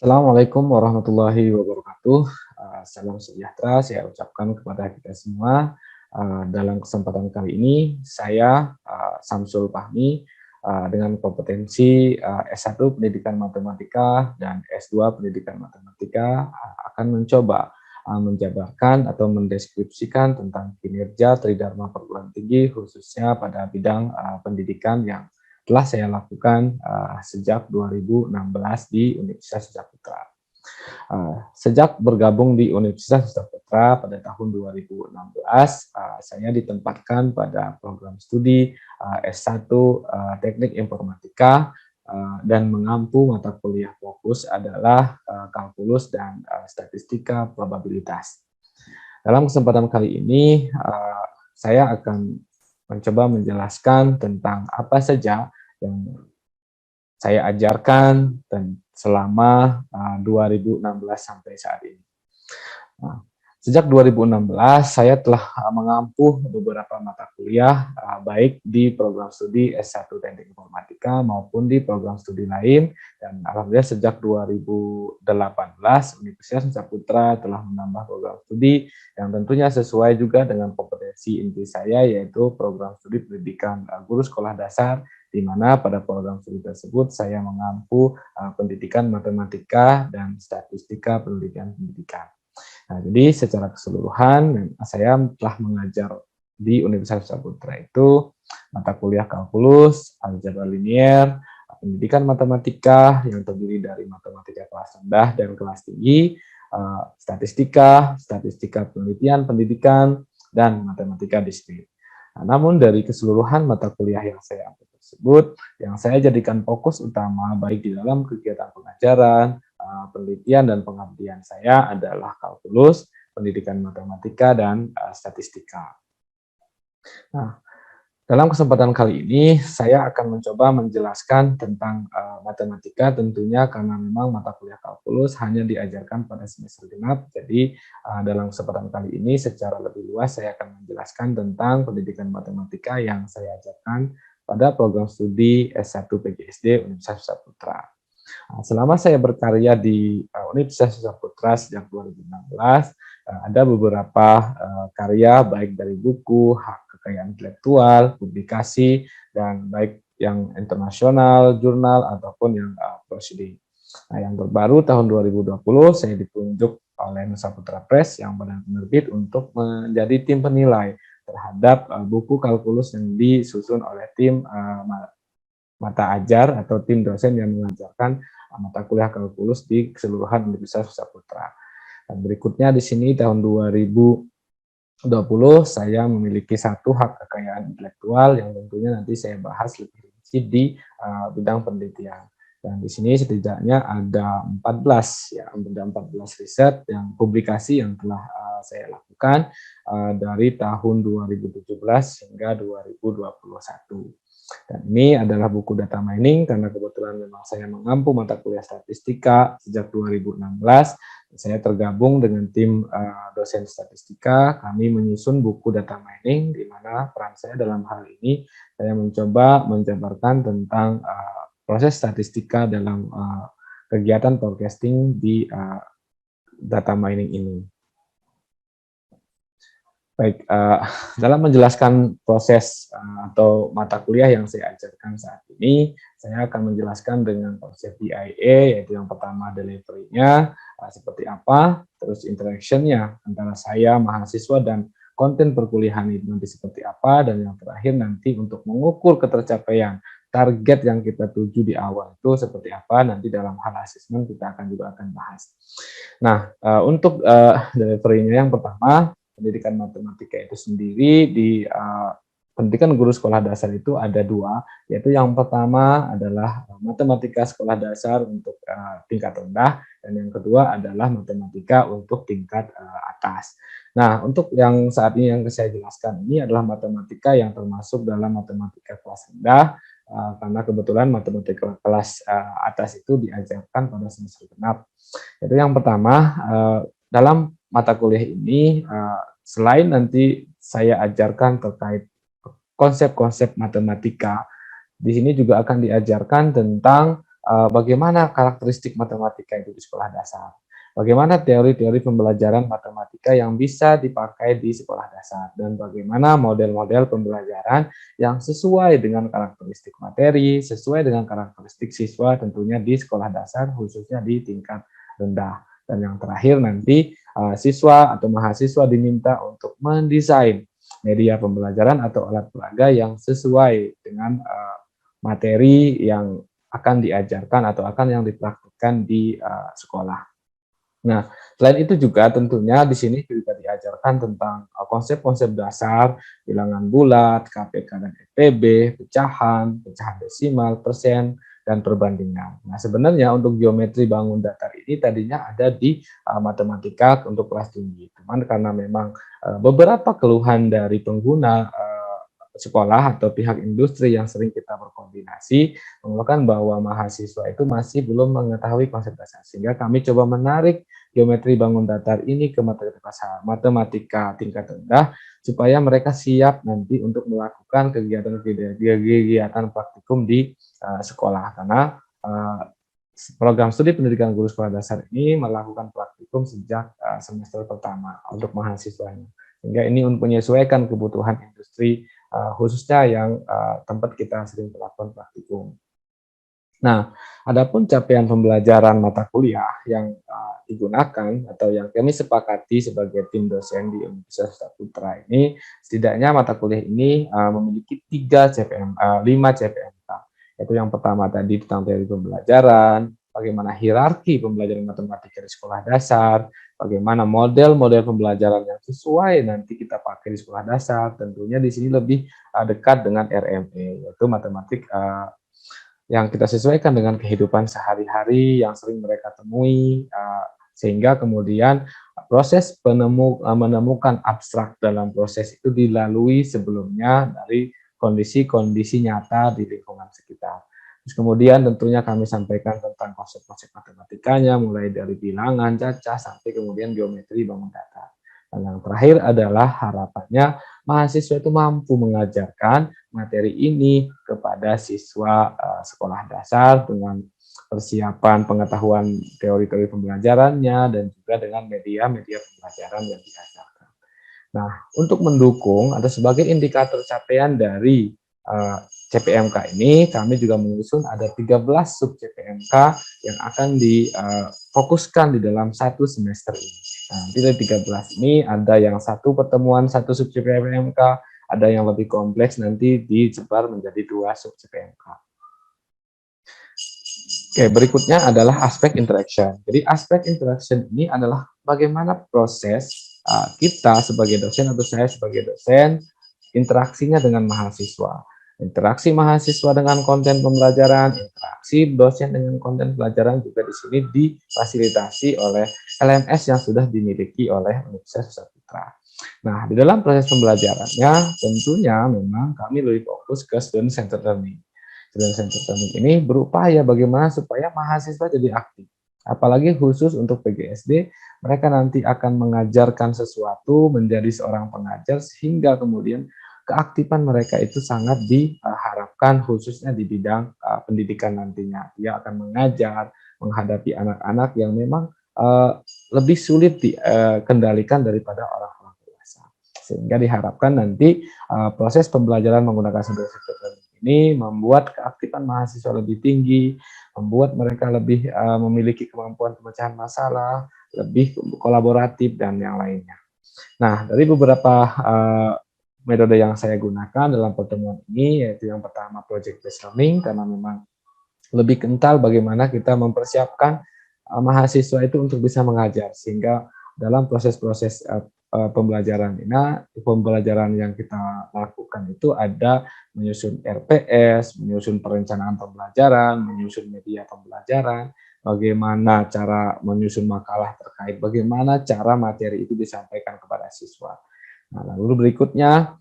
Assalamualaikum warahmatullahi wabarakatuh. Salam sejahtera saya ucapkan kepada kita semua. Dalam kesempatan kali ini, saya Samsul Fahmi dengan kompetensi S1 Pendidikan Matematika dan S2 Pendidikan Matematika akan mencoba menjabarkan atau mendeskripsikan tentang kinerja Tridharma Perguruan Tinggi khususnya pada bidang pendidikan yang telah saya lakukan sejak 2016 di Universitas Saputra. Sejak bergabung di Universitas Saputra pada tahun 2016, saya ditempatkan pada program studi S1 Teknik Informatika dan mengampu mata kuliah fokus adalah kalkulus dan statistika probabilitas. Dalam kesempatan kali ini, saya akan mencoba menjelaskan tentang apa saja yang saya ajarkan dan selama 2016 sampai saat ini. Sejak 2016, saya telah mengampu beberapa mata kuliah, baik di program studi S1 Teknik Informatika maupun di program studi lain, dan alhamdulillah sejak 2018, Universitas Saputra telah menambah program studi yang tentunya sesuai juga dengan kompetensi inti saya, yaitu program studi pendidikan guru sekolah dasar, di mana pada program studi tersebut saya mengampu pendidikan matematika dan statistika pendidikan. Nah, jadi secara keseluruhan saya telah mengajar di Universitas Saputra itu mata kuliah kalkulus, algebra linier, pendidikan matematika yang terdiri dari matematika kelas rendah dan kelas tinggi, statistika penelitian pendidikan, dan matematika diskrit. Nah, namun dari keseluruhan mata kuliah yang saya ambil tersebut, yang saya jadikan fokus utama baik di dalam kegiatan pengajaran, penelitian, dan pengabdian saya adalah kalkulus, pendidikan matematika, dan statistika. Nah, dalam kesempatan kali ini, saya akan mencoba menjelaskan tentang matematika, tentunya karena memang mata kuliah kalkulus hanya diajarkan pada semester genap. Jadi, dalam kesempatan kali ini, secara lebih luas, saya akan menjelaskan tentang pendidikan matematika yang saya ajarkan pada program studi S1 PGSD Universitas Saputra. Selama saya berkarya di Universitas Saputra sejak 2016, ada beberapa karya baik dari buku, hak kekayaan intelektual, publikasi, dan baik yang internasional, jurnal, ataupun yang proceeding. Nah, yang terbaru tahun 2020 saya ditunjuk oleh Nusa Putra Press yang Badan Penerbit untuk menjadi tim penilai terhadap buku kalkulus yang disusun oleh tim mata ajar atau tim dosen yang mengajarkan mata kuliah kalkulus di keseluruhan Universitas Saputra. Dan berikutnya di sini tahun 2020 saya memiliki satu hak kekayaan intelektual yang tentunya nanti saya bahas lebih rinci di bidang penelitian. Dan di sini setidaknya ada 14 riset yang publikasi yang telah saya lakukan dari tahun 2017 hingga 2021. Dan ini adalah buku data mining karena kebetulan memang saya mengampu mata kuliah statistika sejak 2016. Saya tergabung dengan tim dosen statistika. Kami menyusun buku data mining di mana peran saya dalam hal ini saya mencoba menjabarkan tentang proses statistika dalam kegiatan forecasting di data mining ini. Baik, dalam menjelaskan proses atau mata kuliah yang saya ajarkan saat ini, saya akan menjelaskan dengan konsep DIA, yaitu yang pertama delivery-nya, seperti apa, terus interaction-nya antara saya, mahasiswa, dan konten perkuliahan itu nanti seperti apa, dan yang terakhir nanti untuk mengukur ketercapaian target yang kita tuju di awal itu seperti apa, nanti dalam hal asesmen kita juga akan bahas. Nah, untuk delivery-nya yang pertama, pendidikan matematika itu sendiri di pendidikan guru sekolah dasar itu ada dua, yaitu yang pertama adalah matematika sekolah dasar untuk tingkat rendah, dan yang kedua adalah matematika untuk tingkat atas. Nah, untuk yang saat ini yang saya jelaskan ini adalah matematika yang termasuk dalam matematika kelas rendah, karena kebetulan matematika kelas atas itu diajarkan pada semester genap. Itu yang pertama, dalam mata kuliah ini, selain nanti saya ajarkan terkait konsep-konsep matematika, di sini juga akan diajarkan tentang bagaimana karakteristik matematika itu di sekolah dasar. Bagaimana teori-teori pembelajaran matematika yang bisa dipakai di sekolah dasar, dan bagaimana model-model pembelajaran yang sesuai dengan karakteristik materi, sesuai dengan karakteristik siswa tentunya di sekolah dasar, khususnya di tingkat rendah. Dan yang terakhir nanti siswa atau mahasiswa diminta untuk mendesain media pembelajaran atau alat peraga yang sesuai dengan materi yang akan diajarkan atau akan yang dipraktikkan di sekolah. Nah, selain itu juga tentunya di sini juga diajarkan tentang konsep-konsep dasar, bilangan bulat, KPK dan FPB, pecahan, pecahan desimal, persen, dan perbandingan. Nah, sebenarnya untuk geometri bangun datar ini tadinya ada di matematika untuk kelas tinggi. Cuman karena memang beberapa keluhan dari pengguna sekolah atau pihak industri yang sering kita berkoordinasi mengeluhkan bahwa mahasiswa itu masih belum mengetahui konsep dasar, sehingga kami coba menarik geometri bangun datar ini ke matematika tingkat rendah supaya mereka siap nanti untuk melakukan kegiatan praktikum di sekolah, karena program studi pendidikan guru sekolah dasar ini melakukan praktikum sejak semester pertama untuk mahasiswanya, sehingga ini menyesuaikan kebutuhan industri khususnya yang tempat kita sering melakukan praktikum. Nah, adapun capaian pembelajaran mata kuliah yang digunakan atau yang kami sepakati sebagai tim dosen di Universitas Saputra ini, setidaknya mata kuliah ini memiliki 5 CPMK. Yaitu yang pertama tadi tentang teori pembelajaran, bagaimana hierarki pembelajaran matematika di sekolah dasar, bagaimana model-model pembelajaran yang sesuai nanti kita pakai di sekolah dasar. Tentunya di sini lebih dekat dengan RME, yaitu matematik yang kita sesuaikan dengan kehidupan sehari-hari yang sering mereka temui, sehingga kemudian proses menemukan abstrak dalam proses itu dilalui sebelumnya dari kondisi-kondisi nyata di lingkungan sekitar. Terus kemudian tentunya kami sampaikan tentang konsep-konsep matematikanya, mulai dari bilangan, cacah, sampai kemudian geometri bangun datar. Dan yang terakhir adalah harapannya mahasiswa itu mampu mengajarkan materi ini kepada siswa sekolah dasar dengan persiapan pengetahuan teori-teori pembelajarannya dan juga dengan media-media pembelajaran yang diajarkan. Nah, untuk mendukung atau sebagai indikator capaian dari CPMK ini, kami juga menyusun ada 13 sub CPMK yang akan difokuskan di dalam satu semester ini. Nah, dari 13 ini ada yang satu pertemuan satu sub CPMK, ada yang lebih kompleks nanti disebar menjadi 2 sub CPMK. Oke, berikutnya adalah aspek interaction. Jadi aspek interaction ini adalah bagaimana proses kita sebagai dosen atau saya sebagai dosen interaksinya dengan mahasiswa. Interaksi mahasiswa dengan konten pembelajaran, interaksi dosen dengan konten pelajaran juga di sini difasilitasi oleh LMS yang sudah dimiliki oleh Universitas Saputra. Nah, di dalam proses pembelajarannya tentunya memang kami lebih fokus ke student centered learning. Student centered learning ini berupaya bagaimana supaya mahasiswa jadi aktif. Apalagi khusus untuk PGSD, mereka nanti akan mengajarkan sesuatu menjadi seorang pengajar sehingga kemudian keaktifan mereka itu sangat diharapkan khususnya di bidang pendidikan nantinya. Dia akan mengajar, menghadapi anak-anak yang memang lebih sulit dikendalikan daripada orang-orang dewasa. Sehingga diharapkan nanti proses pembelajaran menggunakan student centered learning ini membuat keaktifan mahasiswa lebih tinggi, membuat mereka lebih memiliki kemampuan pemecahan masalah, lebih kolaboratif, dan yang lainnya. Nah, dari beberapa metode yang saya gunakan dalam pertemuan ini, yaitu yang pertama project based learning, karena memang lebih kental bagaimana kita mempersiapkan mahasiswa itu untuk bisa mengajar, sehingga dalam proses-proses pembelajaran yang kita lakukan itu ada menyusun RPS, menyusun perencanaan pembelajaran, menyusun media pembelajaran, bagaimana cara menyusun makalah terkait bagaimana cara materi itu disampaikan kepada siswa. Nah, lalu berikutnya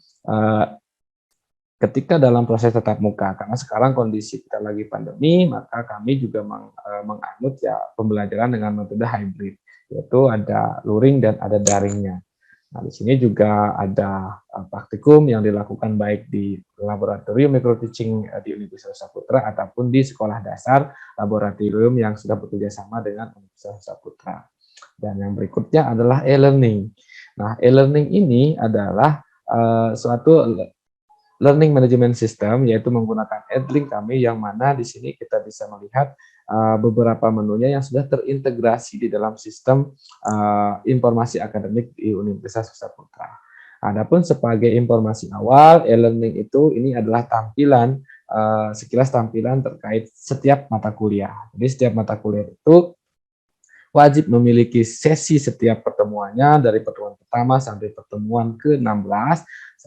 ketika dalam proses tatap muka, karena sekarang kondisi kita lagi pandemi, maka kami juga menganut ya pembelajaran dengan metode hybrid, yaitu ada luring dan ada daringnya. Nah, di sini juga ada praktikum yang dilakukan baik di laboratorium micro teaching di Universitas Saputra ataupun di sekolah dasar laboratorium yang sudah bekerja sama dengan Universitas Saputra. Dan yang berikutnya adalah e-learning. Nah, e-learning ini adalah suatu learning management system, yaitu menggunakan Edlink kami, yang mana di sini kita bisa melihat beberapa menunya yang sudah terintegrasi di dalam sistem informasi akademik di Universitas Saputra. Adapun sebagai informasi awal, e-learning itu ini adalah tampilan, sekilas tampilan terkait setiap mata kuliah. Jadi setiap mata kuliah itu wajib memiliki sesi setiap pertemuannya, dari pertemuan pertama sampai pertemuan ke-16.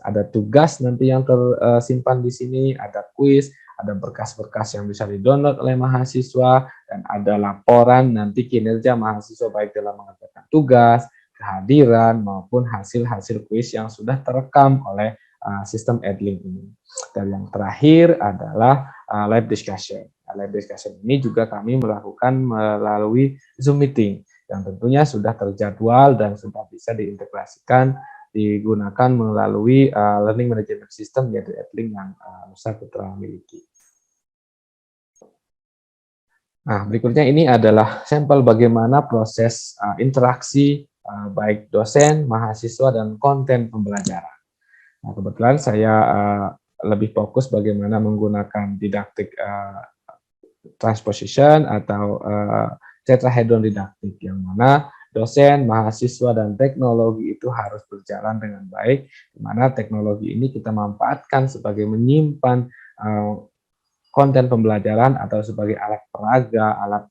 Ada tugas nanti yang tersimpan di sini, ada kuis, ada berkas-berkas yang bisa di-download oleh mahasiswa, dan ada laporan nanti kinerja mahasiswa baik dalam mengerjakan tugas, kehadiran, maupun hasil-hasil kuis yang sudah terekam oleh sistem Edlink ini. Dan yang terakhir adalah live discussion. Live discussion ini juga kami melakukan melalui Zoom meeting yang tentunya sudah terjadwal dan sudah bisa diintegrasikan digunakan melalui learning management system, yaitu Edlink yang Nusa Putra miliki. Nah, berikutnya ini adalah sampel bagaimana proses interaksi baik dosen, mahasiswa, dan konten pembelajaran. Nah, kebetulan saya lebih fokus bagaimana menggunakan didaktik transposition atau tetrahedron didaktik, yang mana dosen, mahasiswa, dan teknologi itu harus berjalan dengan baik, di mana teknologi ini kita manfaatkan sebagai menyimpan konten pembelajaran atau sebagai alat peraga, alat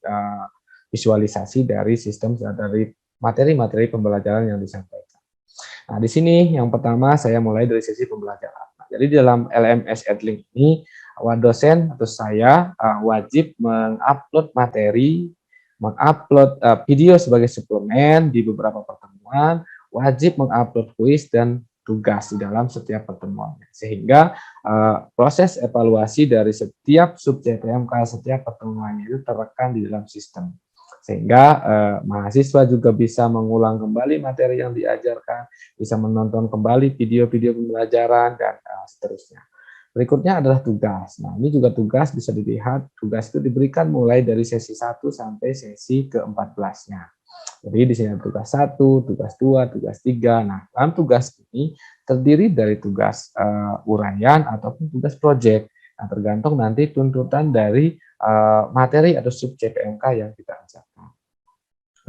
visualisasi dari sistem, dari materi-materi pembelajaran yang disampaikan. Nah, di sini yang pertama saya mulai dari sesi pembelajaran. Nah, jadi di dalam LMS Edlink ini, dosen atau saya wajib mengupload materi, mengupload video sebagai suplemen di beberapa pertemuan, wajib mengupload kuis dan tugas di dalam setiap pertemuannya. Sehingga proses evaluasi dari setiap sub CPMK, setiap pertemuannya itu terekam di dalam sistem. Sehingga mahasiswa juga bisa mengulang kembali materi yang diajarkan, bisa menonton kembali video-video pembelajaran, dan seterusnya. Berikutnya adalah tugas. Nah, ini juga tugas bisa dilihat, tugas itu diberikan mulai dari sesi 1 sampai sesi ke-14-nya. Jadi di sini ada tugas 1, tugas 2, tugas 3. Nah, dalam tugas ini terdiri dari tugas uraian ataupun tugas proyek. Nah, tergantung nanti tuntutan dari materi atau sub CPMK yang kita ajarkan.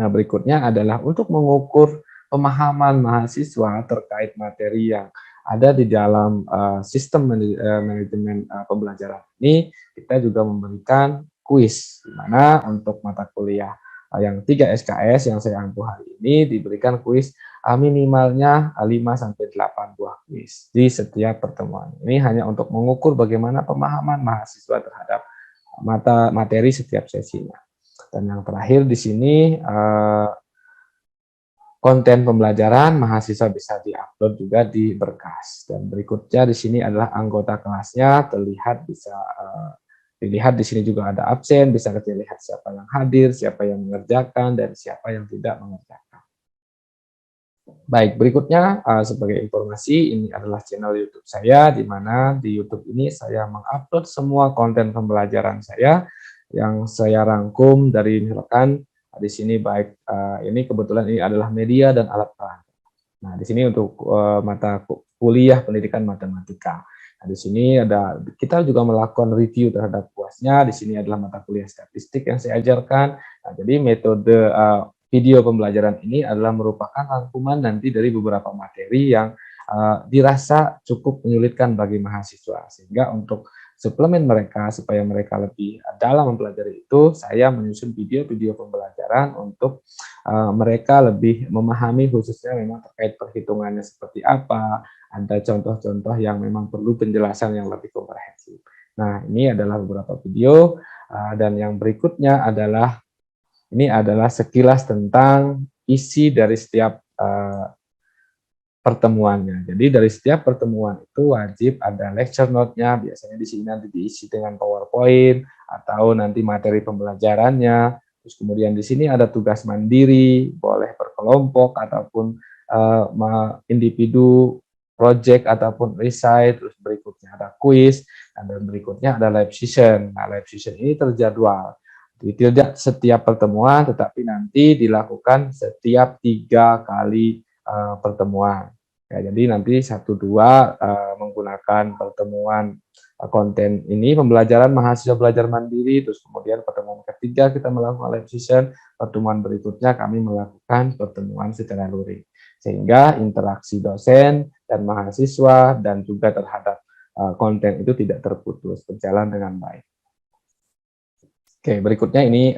Nah, berikutnya adalah untuk mengukur pemahaman mahasiswa terkait materi yang ada di dalam sistem manajemen pembelajaran ini. Kita juga memberikan kuis, di mana untuk mata kuliah yang 3 SKS yang saya ampu hari ini diberikan kuis minimalnya 5-8 buah kuis di setiap pertemuan. Ini hanya untuk mengukur bagaimana pemahaman mahasiswa terhadap materi setiap sesinya. Dan yang terakhir di sini konten pembelajaran mahasiswa bisa diupload juga di berkas. Dan berikutnya di sini adalah anggota kelasnya, terlihat bisa dilihat di sini juga ada absen, bisa dilihat siapa yang hadir, siapa yang mengerjakan, dan siapa yang tidak mengerjakan. Baik, berikutnya sebagai informasi, ini adalah channel YouTube saya, di mana di YouTube ini saya mengupload semua konten pembelajaran saya yang saya rangkum dari misalkan di sini baik ini kebetulan ini adalah media dan alat perangkat. Nah, di sini untuk mata kuliah pendidikan matematika. Nah, di sini ada kita juga melakukan review terhadap puasnya. Di sini adalah mata kuliah statistik yang saya ajarkan. Nah, jadi metode video pembelajaran ini adalah merupakan rangkuman nanti dari beberapa materi yang dirasa cukup menyulitkan bagi mahasiswa, sehingga untuk suplemen mereka supaya mereka lebih dalam mempelajari itu, saya menyusun video-video pembelajaran untuk mereka lebih memahami, khususnya memang terkait perhitungannya seperti apa, ada contoh-contoh yang memang perlu penjelasan yang lebih komprehensif. Nah, ini adalah beberapa video, dan yang berikutnya adalah ini adalah sekilas tentang isi dari setiap pertemuannya. Jadi dari setiap pertemuan itu wajib ada lecture note-nya, biasanya di sini nanti diisi dengan PowerPoint atau nanti materi pembelajarannya. Terus kemudian di sini ada tugas mandiri, boleh berkelompok ataupun individu, project ataupun esai, terus berikutnya ada kuis, dan berikutnya ada live session. Nah, live session ini terjadwal. Jadi tidak setiap pertemuan, tetapi nanti dilakukan setiap 3 kali pertemuan. Ya, jadi nanti 1-2 menggunakan pertemuan konten ini pembelajaran mahasiswa belajar mandiri, terus kemudian pertemuan ketiga kita melakukan live session, pertemuan berikutnya kami melakukan pertemuan secara luring. Sehingga interaksi dosen dan mahasiswa dan juga terhadap konten itu tidak terputus, berjalan dengan baik. Oke, berikutnya ini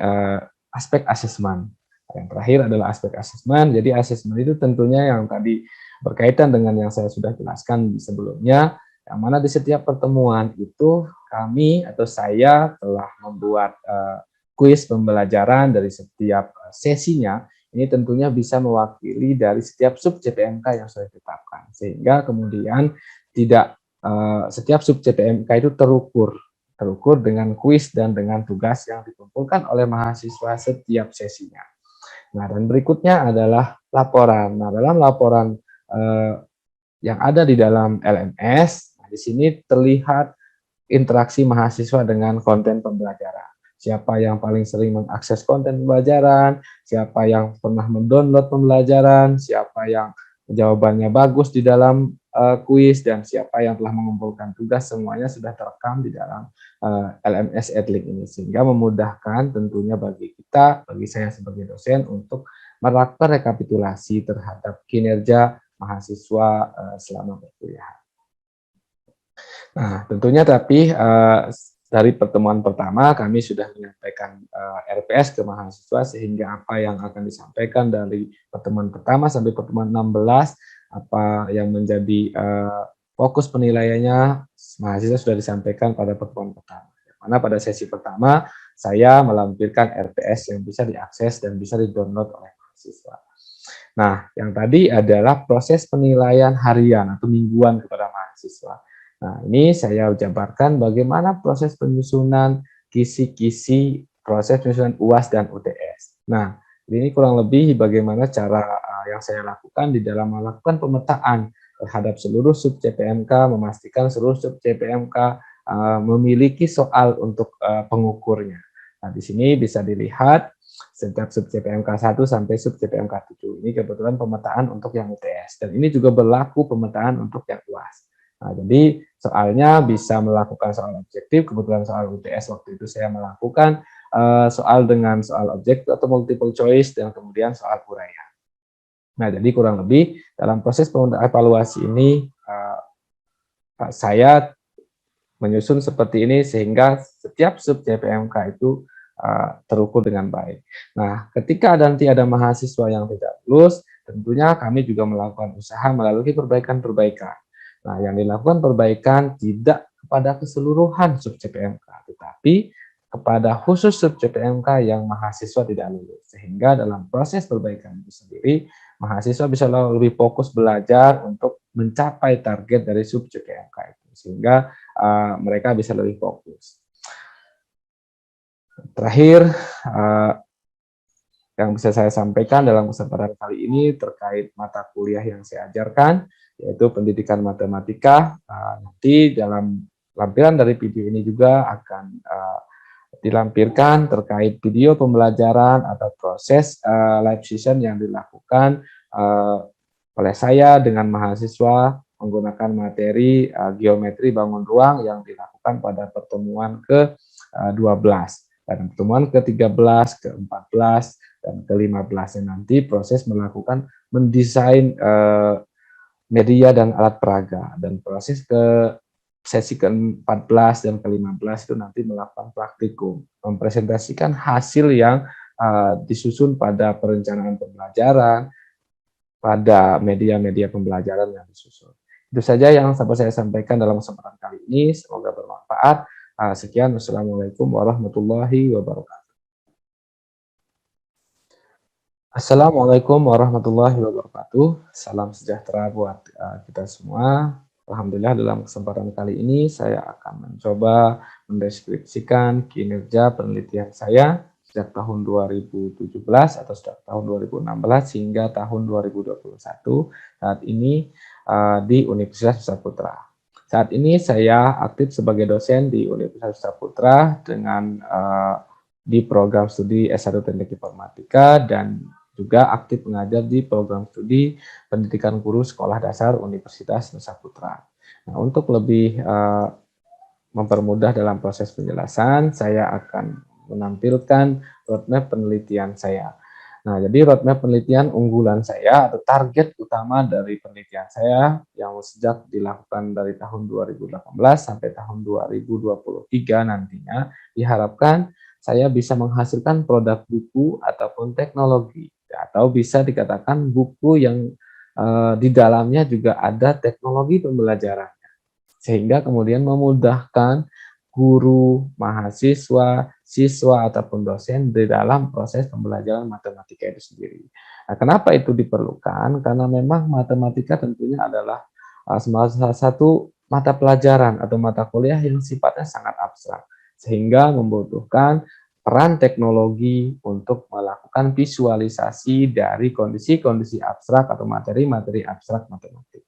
aspek asesmen. Yang terakhir adalah aspek asesmen. Jadi asesmen itu tentunya yang tadi berkaitan dengan yang saya sudah jelaskan sebelumnya, yang mana di setiap pertemuan itu kami atau saya telah membuat kuis pembelajaran dari setiap sesinya. Ini tentunya bisa mewakili dari setiap sub CPMK yang sudah ditetapkan, sehingga kemudian tidak setiap sub CPMK itu terukur dengan kuis dan dengan tugas yang dikumpulkan oleh mahasiswa setiap sesinya. Nah, dan berikutnya adalah laporan. Nah, dalam laporan yang ada di dalam LMS, di sini terlihat interaksi mahasiswa dengan konten pembelajaran. Siapa yang paling sering mengakses konten pembelajaran, siapa yang pernah mendownload pembelajaran, siapa yang jawabannya bagus di dalam kuis, dan siapa yang telah mengumpulkan tugas, semuanya sudah terekam di dalam LMS Edlink ini, sehingga memudahkan tentunya bagi kita, bagi saya sebagai dosen untuk melakukan rekapitulasi terhadap kinerja mahasiswa selama berkuliah. Nah, tentunya tapi dari pertemuan pertama kami sudah menyampaikan RPS ke mahasiswa, sehingga apa yang akan disampaikan dari pertemuan pertama sampai pertemuan 16, apa yang menjadi fokus penilaiannya, mahasiswa sudah disampaikan pada pertemuan pertama. Mana pada sesi pertama saya melampirkan RPS yang bisa diakses dan bisa di-download oleh mahasiswa. Nah, yang tadi adalah proses penilaian harian atau mingguan kepada mahasiswa. Nah, ini saya jabarkan bagaimana proses penyusunan kisi-kisi, proses penyusunan UAS dan UTS. Nah, ini kurang lebih bagaimana cara yang saya lakukan di dalam melakukan pemetaan terhadap seluruh sub CPMK, memastikan seluruh sub CPMK memiliki soal untuk pengukurnya. Nah, di sini bisa dilihat setiap sub CPMK 1 sampai sub CPMK 7. Ini kebetulan pemetaan untuk yang UTS, dan ini juga berlaku pemetaan untuk yang UAS. Nah, jadi soalnya bisa melakukan soal objektif, kebetulan soal UTS waktu itu saya melakukan soal dengan soal objektif atau multiple choice, dan kemudian soal uraian. Nah, jadi kurang lebih dalam proses evaluasi ini saya menyusun seperti ini, sehingga setiap sub CPMK itu terukur dengan baik. Nah, ketika nanti ada mahasiswa yang tidak lulus, tentunya kami juga melakukan usaha melalui perbaikan-perbaikan. Nah, yang dilakukan perbaikan tidak kepada keseluruhan sub CPMK, tetapi kepada khusus sub CPMK yang mahasiswa tidak lulus. Sehingga dalam proses perbaikan itu sendiri, mahasiswa bisa lebih fokus belajar untuk mencapai target dari sub CPMK itu, sehingga mereka bisa lebih fokus. Terakhir, yang bisa saya sampaikan dalam kesempatan kali ini terkait mata kuliah yang saya ajarkan, yaitu pendidikan matematika. Nanti dalam lampiran dari video ini juga akan dilampirkan terkait video pembelajaran atau proses live session yang dilakukan oleh saya dengan mahasiswa menggunakan materi geometri bangun ruang yang dilakukan pada pertemuan ke-12. Dan pertemuan ke-13, ke-14, dan ke-15 nanti proses melakukan mendesain media dan alat peraga, dan proses sesi ke-14 dan ke-15 itu nanti melakukan praktikum, mempresentasikan hasil yang disusun pada perencanaan pembelajaran, pada media-media pembelajaran yang disusun. Itu saja yang dapat saya sampaikan dalam kesempatan kali ini, semoga bermanfaat. Sekian, wassalamualaikum warahmatullahi wabarakatuh. Assalamualaikum warahmatullahi wabarakatuh. Salam sejahtera buat kita semua. Alhamdulillah, dalam kesempatan kali ini saya akan mencoba mendeskripsikan kinerja penelitian saya sejak tahun 2017 atau sejak tahun 2016 hingga tahun 2021 saat ini di Universitas Saputra. Saat ini saya aktif sebagai dosen di Universitas Saputra dengan di program studi S1 Teknik Informatika dan juga aktif mengajar di program studi Pendidikan Guru Sekolah Dasar Universitas Nusa Putra. Nah, untuk lebih mempermudah dalam proses penjelasan, saya akan menampilkan roadmap penelitian saya. Nah, jadi roadmap penelitian unggulan saya atau target utama dari penelitian saya yang sejak dilakukan dari tahun 2018 sampai tahun 2023 nantinya diharapkan saya bisa menghasilkan produk buku ataupun teknologi atau bisa dikatakan buku yang di dalamnya juga ada teknologi pembelajaran sehingga kemudian memudahkan guru, mahasiswa, siswa ataupun dosen di dalam proses pembelajaran matematika itu sendiri. Nah, kenapa itu diperlukan? Karena memang matematika tentunya adalah salah satu mata pelajaran atau mata kuliah yang sifatnya sangat abstrak, sehingga membutuhkan peran teknologi untuk melakukan visualisasi dari kondisi-kondisi abstrak atau materi-materi abstrak matematik.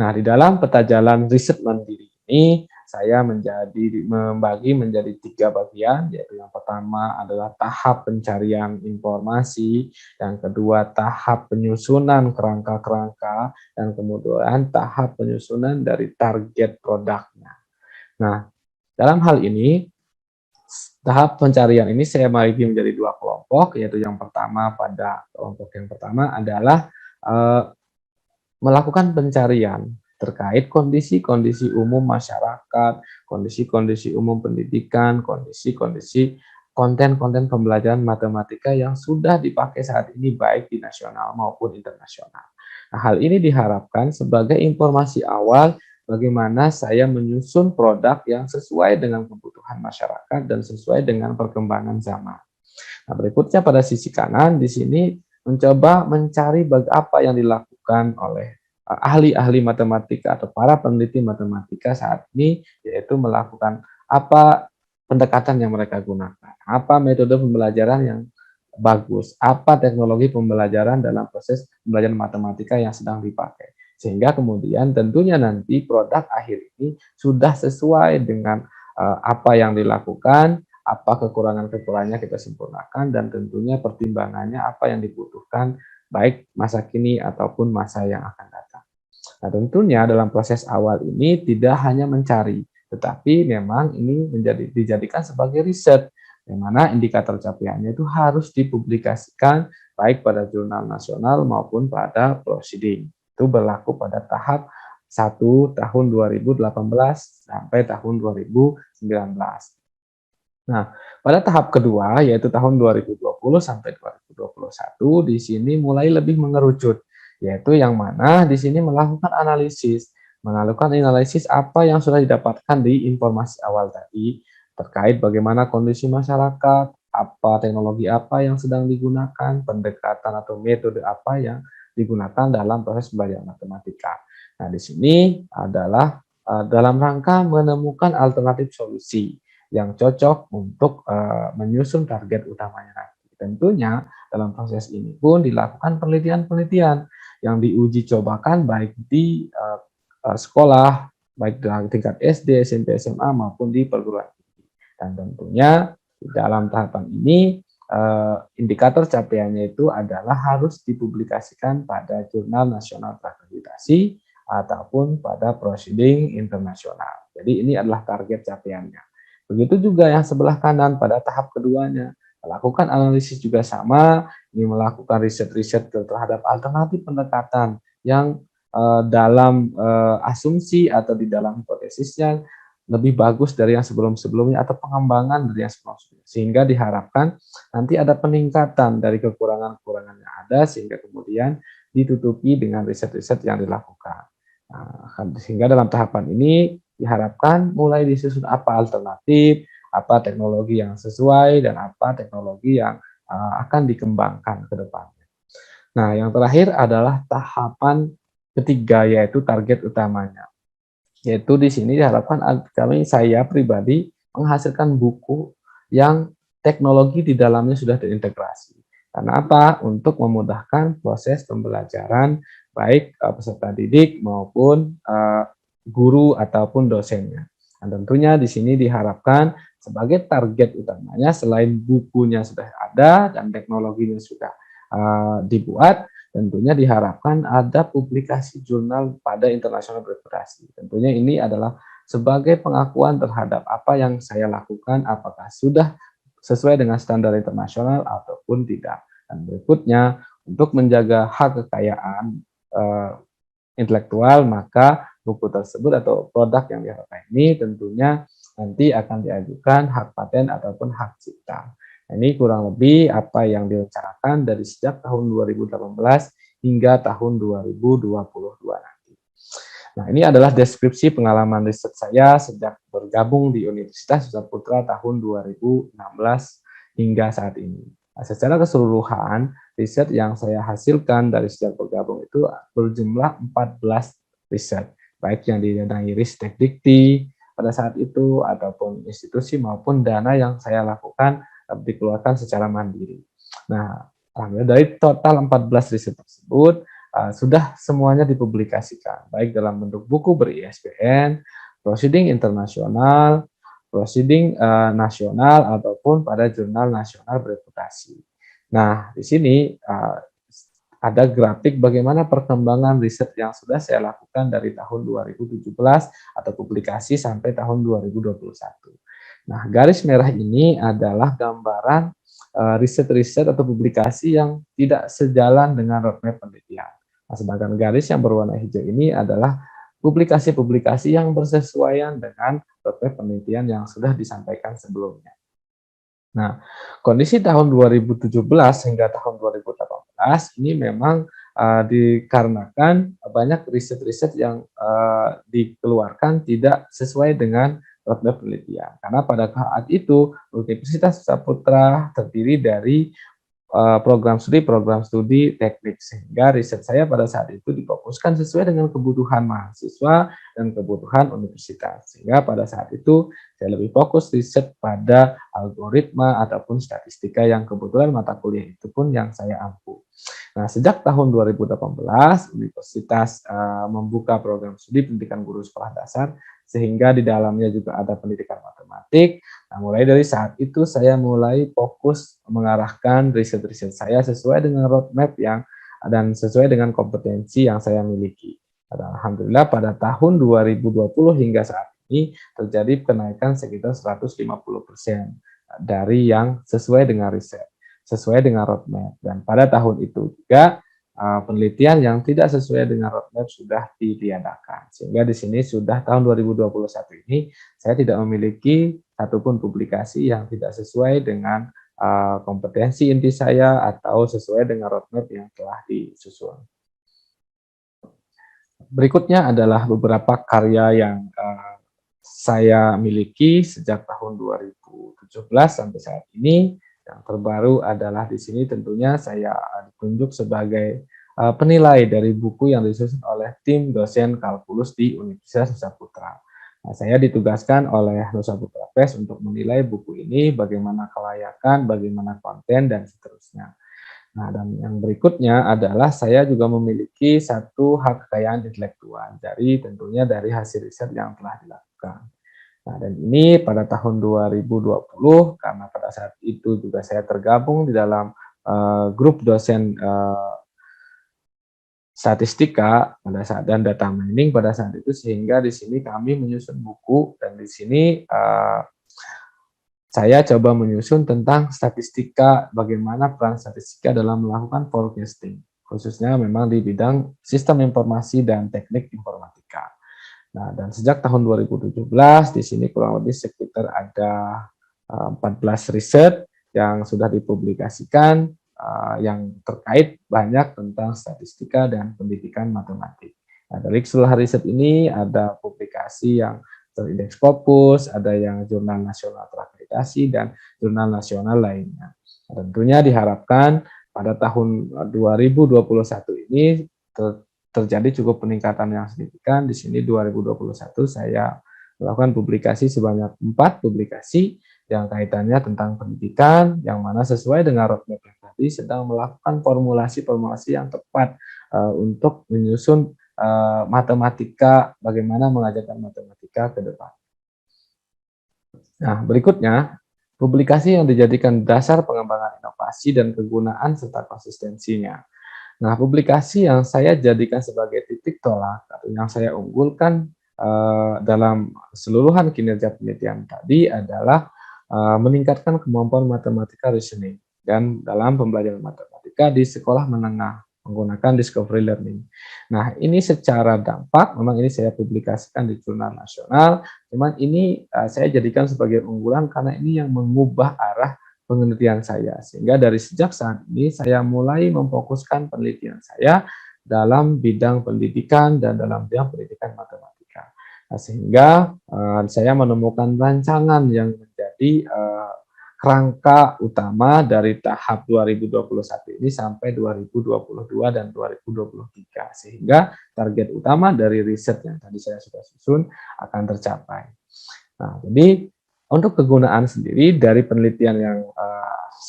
Nah, di dalam peta jalan riset mandiri ini, saya membagi menjadi 3 bagian, yaitu yang pertama adalah tahap pencarian informasi, yang kedua tahap penyusunan kerangka-kerangka, dan kemudian tahap penyusunan dari target produknya. Nah, dalam hal ini, tahap pencarian ini saya bagi menjadi 2 kelompok, yaitu yang pertama pada kelompok yang pertama adalah melakukan pencarian terkait kondisi-kondisi umum masyarakat, kondisi-kondisi umum pendidikan, kondisi-kondisi konten-konten pembelajaran matematika yang sudah dipakai saat ini baik di nasional maupun internasional. Nah, hal ini diharapkan sebagai informasi awal bagaimana saya menyusun produk yang sesuai dengan kebutuhan masyarakat dan sesuai dengan perkembangan zaman. Nah, berikutnya pada sisi kanan di sini mencoba mencari apa yang dilakukan oleh ahli-ahli matematika atau para peneliti matematika saat ini, yaitu melakukan apa pendekatan yang mereka gunakan, apa metode pembelajaran yang bagus, apa teknologi pembelajaran dalam proses pembelajaran matematika yang sedang dipakai. Sehingga kemudian tentunya nanti produk akhir ini sudah sesuai dengan apa yang dilakukan, apa kekurangan-kekurangannya kita sempurnakan, dan tentunya pertimbangannya apa yang dibutuhkan baik masa kini ataupun masa yang akan datang. Nah, tentunya dalam proses awal ini tidak hanya mencari, tetapi memang ini dijadikan sebagai riset, yang mana indikator capaiannya itu harus dipublikasikan baik pada jurnal nasional maupun pada proceeding. Itu berlaku pada tahap 1 tahun 2018 sampai tahun 2019. Nah, pada tahap kedua yaitu tahun 2020 sampai 2021 di sini mulai lebih mengerucut, yaitu yang mana di sini melakukan analisis apa yang sudah didapatkan di informasi awal tadi terkait bagaimana kondisi masyarakat, apa teknologi apa yang sedang digunakan, pendekatan atau metode apa yang digunakan dalam proses belajar matematika. Nah, di sini adalah dalam rangka menemukan alternatif solusi yang cocok untuk menyusun target utamanya nanti. Tentunya dalam proses ini pun dilakukan penelitian-penelitian yang diuji cobakan baik di sekolah, baik di tingkat SD, SMP, SMA maupun di perguruan tinggi. Dan tentunya di dalam tahapan ini indikator capaiannya itu adalah harus dipublikasikan pada jurnal nasional terakreditasi ataupun pada proceeding internasional. Jadi ini adalah target capaiannya. Begitu juga yang sebelah kanan pada tahap keduanya, melakukan analisis juga sama, ini melakukan riset-riset terhadap alternatif pendekatan yang dalam asumsi atau di dalam hipotesisnya lebih bagus dari yang sebelum-sebelumnya atau pengembangan dari yang sebelum-sebelumnya. Sehingga diharapkan nanti ada peningkatan dari kekurangan-kekurangan yang ada sehingga kemudian ditutupi dengan riset-riset yang dilakukan. Nah, sehingga dalam tahapan ini diharapkan mulai disusun apa alternatif, apa teknologi yang sesuai, dan apa teknologi yang akan dikembangkan ke depannya. Nah, yang terakhir adalah tahapan ketiga, yaitu target utamanya. Yaitu di sini diharapkan saya pribadi menghasilkan buku yang teknologi di dalamnya sudah terintegrasi. Karena apa? Untuk memudahkan proses pembelajaran baik peserta didik maupun guru ataupun dosennya. Dan tentunya di sini diharapkan sebagai target utamanya selain bukunya sudah ada dan teknologinya sudah dibuat, tentunya diharapkan ada publikasi jurnal pada internasional berprestasi. Tentunya ini adalah sebagai pengakuan terhadap apa yang saya lakukan, apakah sudah sesuai dengan standar internasional ataupun tidak. Dan berikutnya, untuk menjaga hak kekayaan intelektual, maka buku tersebut atau produk yang diharapkan ini tentunya nanti akan diajukan hak paten ataupun hak cipta. Nah, ini kurang lebih apa yang direncanakan dari sejak tahun 2018 hingga tahun 2022 nanti. Nah, ini adalah deskripsi pengalaman riset saya sejak bergabung di Universitas Saputra tahun 2016 hingga saat ini. Nah, secara keseluruhan, riset yang saya hasilkan dari sejak bergabung itu berjumlah 14 riset, baik yang didanai Ristek Dikti pada saat itu, ataupun institusi maupun dana yang saya lakukan dikeluarkan secara mandiri. Nah, dari total 14 riset tersebut, sudah semuanya dipublikasikan, baik dalam bentuk buku ber-ISBN, proceeding internasional, proceeding nasional, ataupun pada jurnal nasional bereputasi. Nah, di sini ada grafik bagaimana perkembangan riset yang sudah saya lakukan dari tahun 2017 atau publikasi sampai tahun 2021. Nah, garis merah ini adalah gambaran riset-riset atau publikasi yang tidak sejalan dengan roadmap penelitian. Nah, sedangkan garis yang berwarna hijau ini adalah publikasi-publikasi yang bersesuaian dengan roadmap penelitian yang sudah disampaikan sebelumnya. Nah, kondisi tahun 2017 hingga tahun 2018 ini memang dikarenakan banyak riset-riset yang dikeluarkan tidak sesuai dengan roadmap penelitian. Karena pada saat itu Universitas Saputra terdiri dari program studi teknik, sehingga riset saya pada saat itu difokuskan sesuai dengan kebutuhan mahasiswa dan kebutuhan universitas, sehingga pada saat itu saya lebih fokus riset pada algoritma ataupun statistika yang kebetulan mata kuliah itu pun yang saya ampu. Nah, sejak tahun 2018 universitas membuka program studi pendidikan guru sekolah dasar, sehingga di dalamnya juga ada pendidikan matematik. Nah, mulai dari saat itu saya mulai fokus mengarahkan riset-riset saya sesuai dengan roadmap dan sesuai dengan kompetensi yang saya miliki. Dan alhamdulillah pada tahun 2020 hingga saat ini terjadi kenaikan sekitar 150% dari yang sesuai dengan riset, sesuai dengan roadmap. Dan pada tahun itu juga penelitian yang tidak sesuai dengan roadmap sudah ditiadakan. Sehingga di sini sudah tahun 2021 ini saya tidak memiliki satupun publikasi yang tidak sesuai dengan kompetensi inti saya atau sesuai dengan roadmap yang telah disusun. Berikutnya adalah beberapa karya yang saya miliki sejak tahun 2017 sampai saat ini. Yang terbaru adalah di sini tentunya saya ditunjuk sebagai penilai dari buku yang disusun oleh tim dosen kalkulus di Universitas Nusa Putra. Nah, saya ditugaskan oleh Nusa Putra Press untuk menilai buku ini, bagaimana kelayakan, bagaimana konten, dan seterusnya. Nah, dan yang berikutnya adalah saya juga memiliki satu hak kekayaan intelektual, dari tentunya dari hasil riset yang telah dilakukan. Nah, dan ini pada tahun 2020, karena pada saat itu juga saya tergabung di dalam grup dosen statistika pada saat dan data mining pada saat itu, sehingga di sini kami menyusun buku, dan di sini saya coba menyusun tentang statistika, bagaimana peran statistika dalam melakukan forecasting, khususnya memang di bidang sistem informasi dan teknik informatika. Nah, dan sejak tahun 2017 di sini kurang lebih sekitar ada 14 riset yang sudah dipublikasikan yang terkait banyak tentang statistika dan pendidikan matematik. Nah, dari keseluruhan riset ini ada publikasi yang terindeks Scopus, ada yang jurnal nasional terakreditasi, dan jurnal nasional lainnya. Nah, tentunya diharapkan pada tahun 2021 ini terjadi cukup peningkatan yang signifikan. Di sini 2021 saya melakukan publikasi sebanyak 4 publikasi, yang kaitannya tentang pendidikan, yang mana sesuai dengan roadmap yang tadi sedang melakukan formulasi-formulasi yang tepat untuk menyusun matematika, bagaimana mengajarkan matematika ke depan. Nah, berikutnya, publikasi yang dijadikan dasar pengembangan inovasi dan kegunaan serta konsistensinya. Nah, publikasi yang saya jadikan sebagai titik tolak atau yang saya unggulkan dalam keseluruhan kinerja penelitian tadi adalah meningkatkan kemampuan matematika reasoning dan dalam pembelajaran matematika di sekolah menengah menggunakan discovery learning. Nah, ini secara dampak memang ini saya publikasikan di jurnal nasional, cuman ini saya jadikan sebagai unggulan karena ini yang mengubah arah penelitian saya. Sehingga dari sejak saat ini saya mulai memfokuskan penelitian saya dalam bidang pendidikan dan dalam bidang pendidikan matematika. Nah, sehingga saya menemukan rancangan yang menjadi kerangka utama dari tahap 2021 ini sampai 2022 dan 2023. Sehingga target utama dari riset yang tadi saya sudah susun akan tercapai. Nah, jadi untuk kegunaan sendiri dari penelitian yang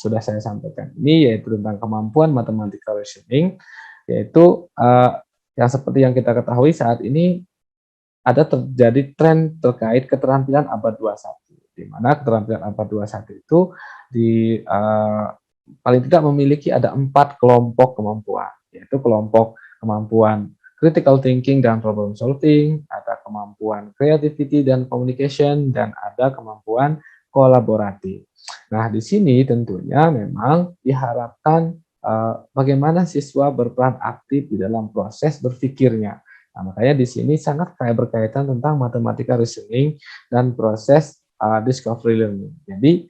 sudah saya sampaikan ini yaitu tentang kemampuan mathematical reasoning, yaitu yang seperti yang kita ketahui saat ini ada terjadi tren terkait keterampilan abad 21, di mana keterampilan abad 21 itu paling tidak memiliki ada 4 kelompok kemampuan, yaitu kelompok kemampuan critical thinking dan problem solving, ada kemampuan creativity dan communication, dan ada kemampuan kolaboratif. Nah, di sini tentunya memang diharapkan bagaimana siswa berperan aktif di dalam proses berpikirnya. Nah, makanya di sini sangat berkaitan tentang matematika reasoning dan proses discovery learning. Jadi,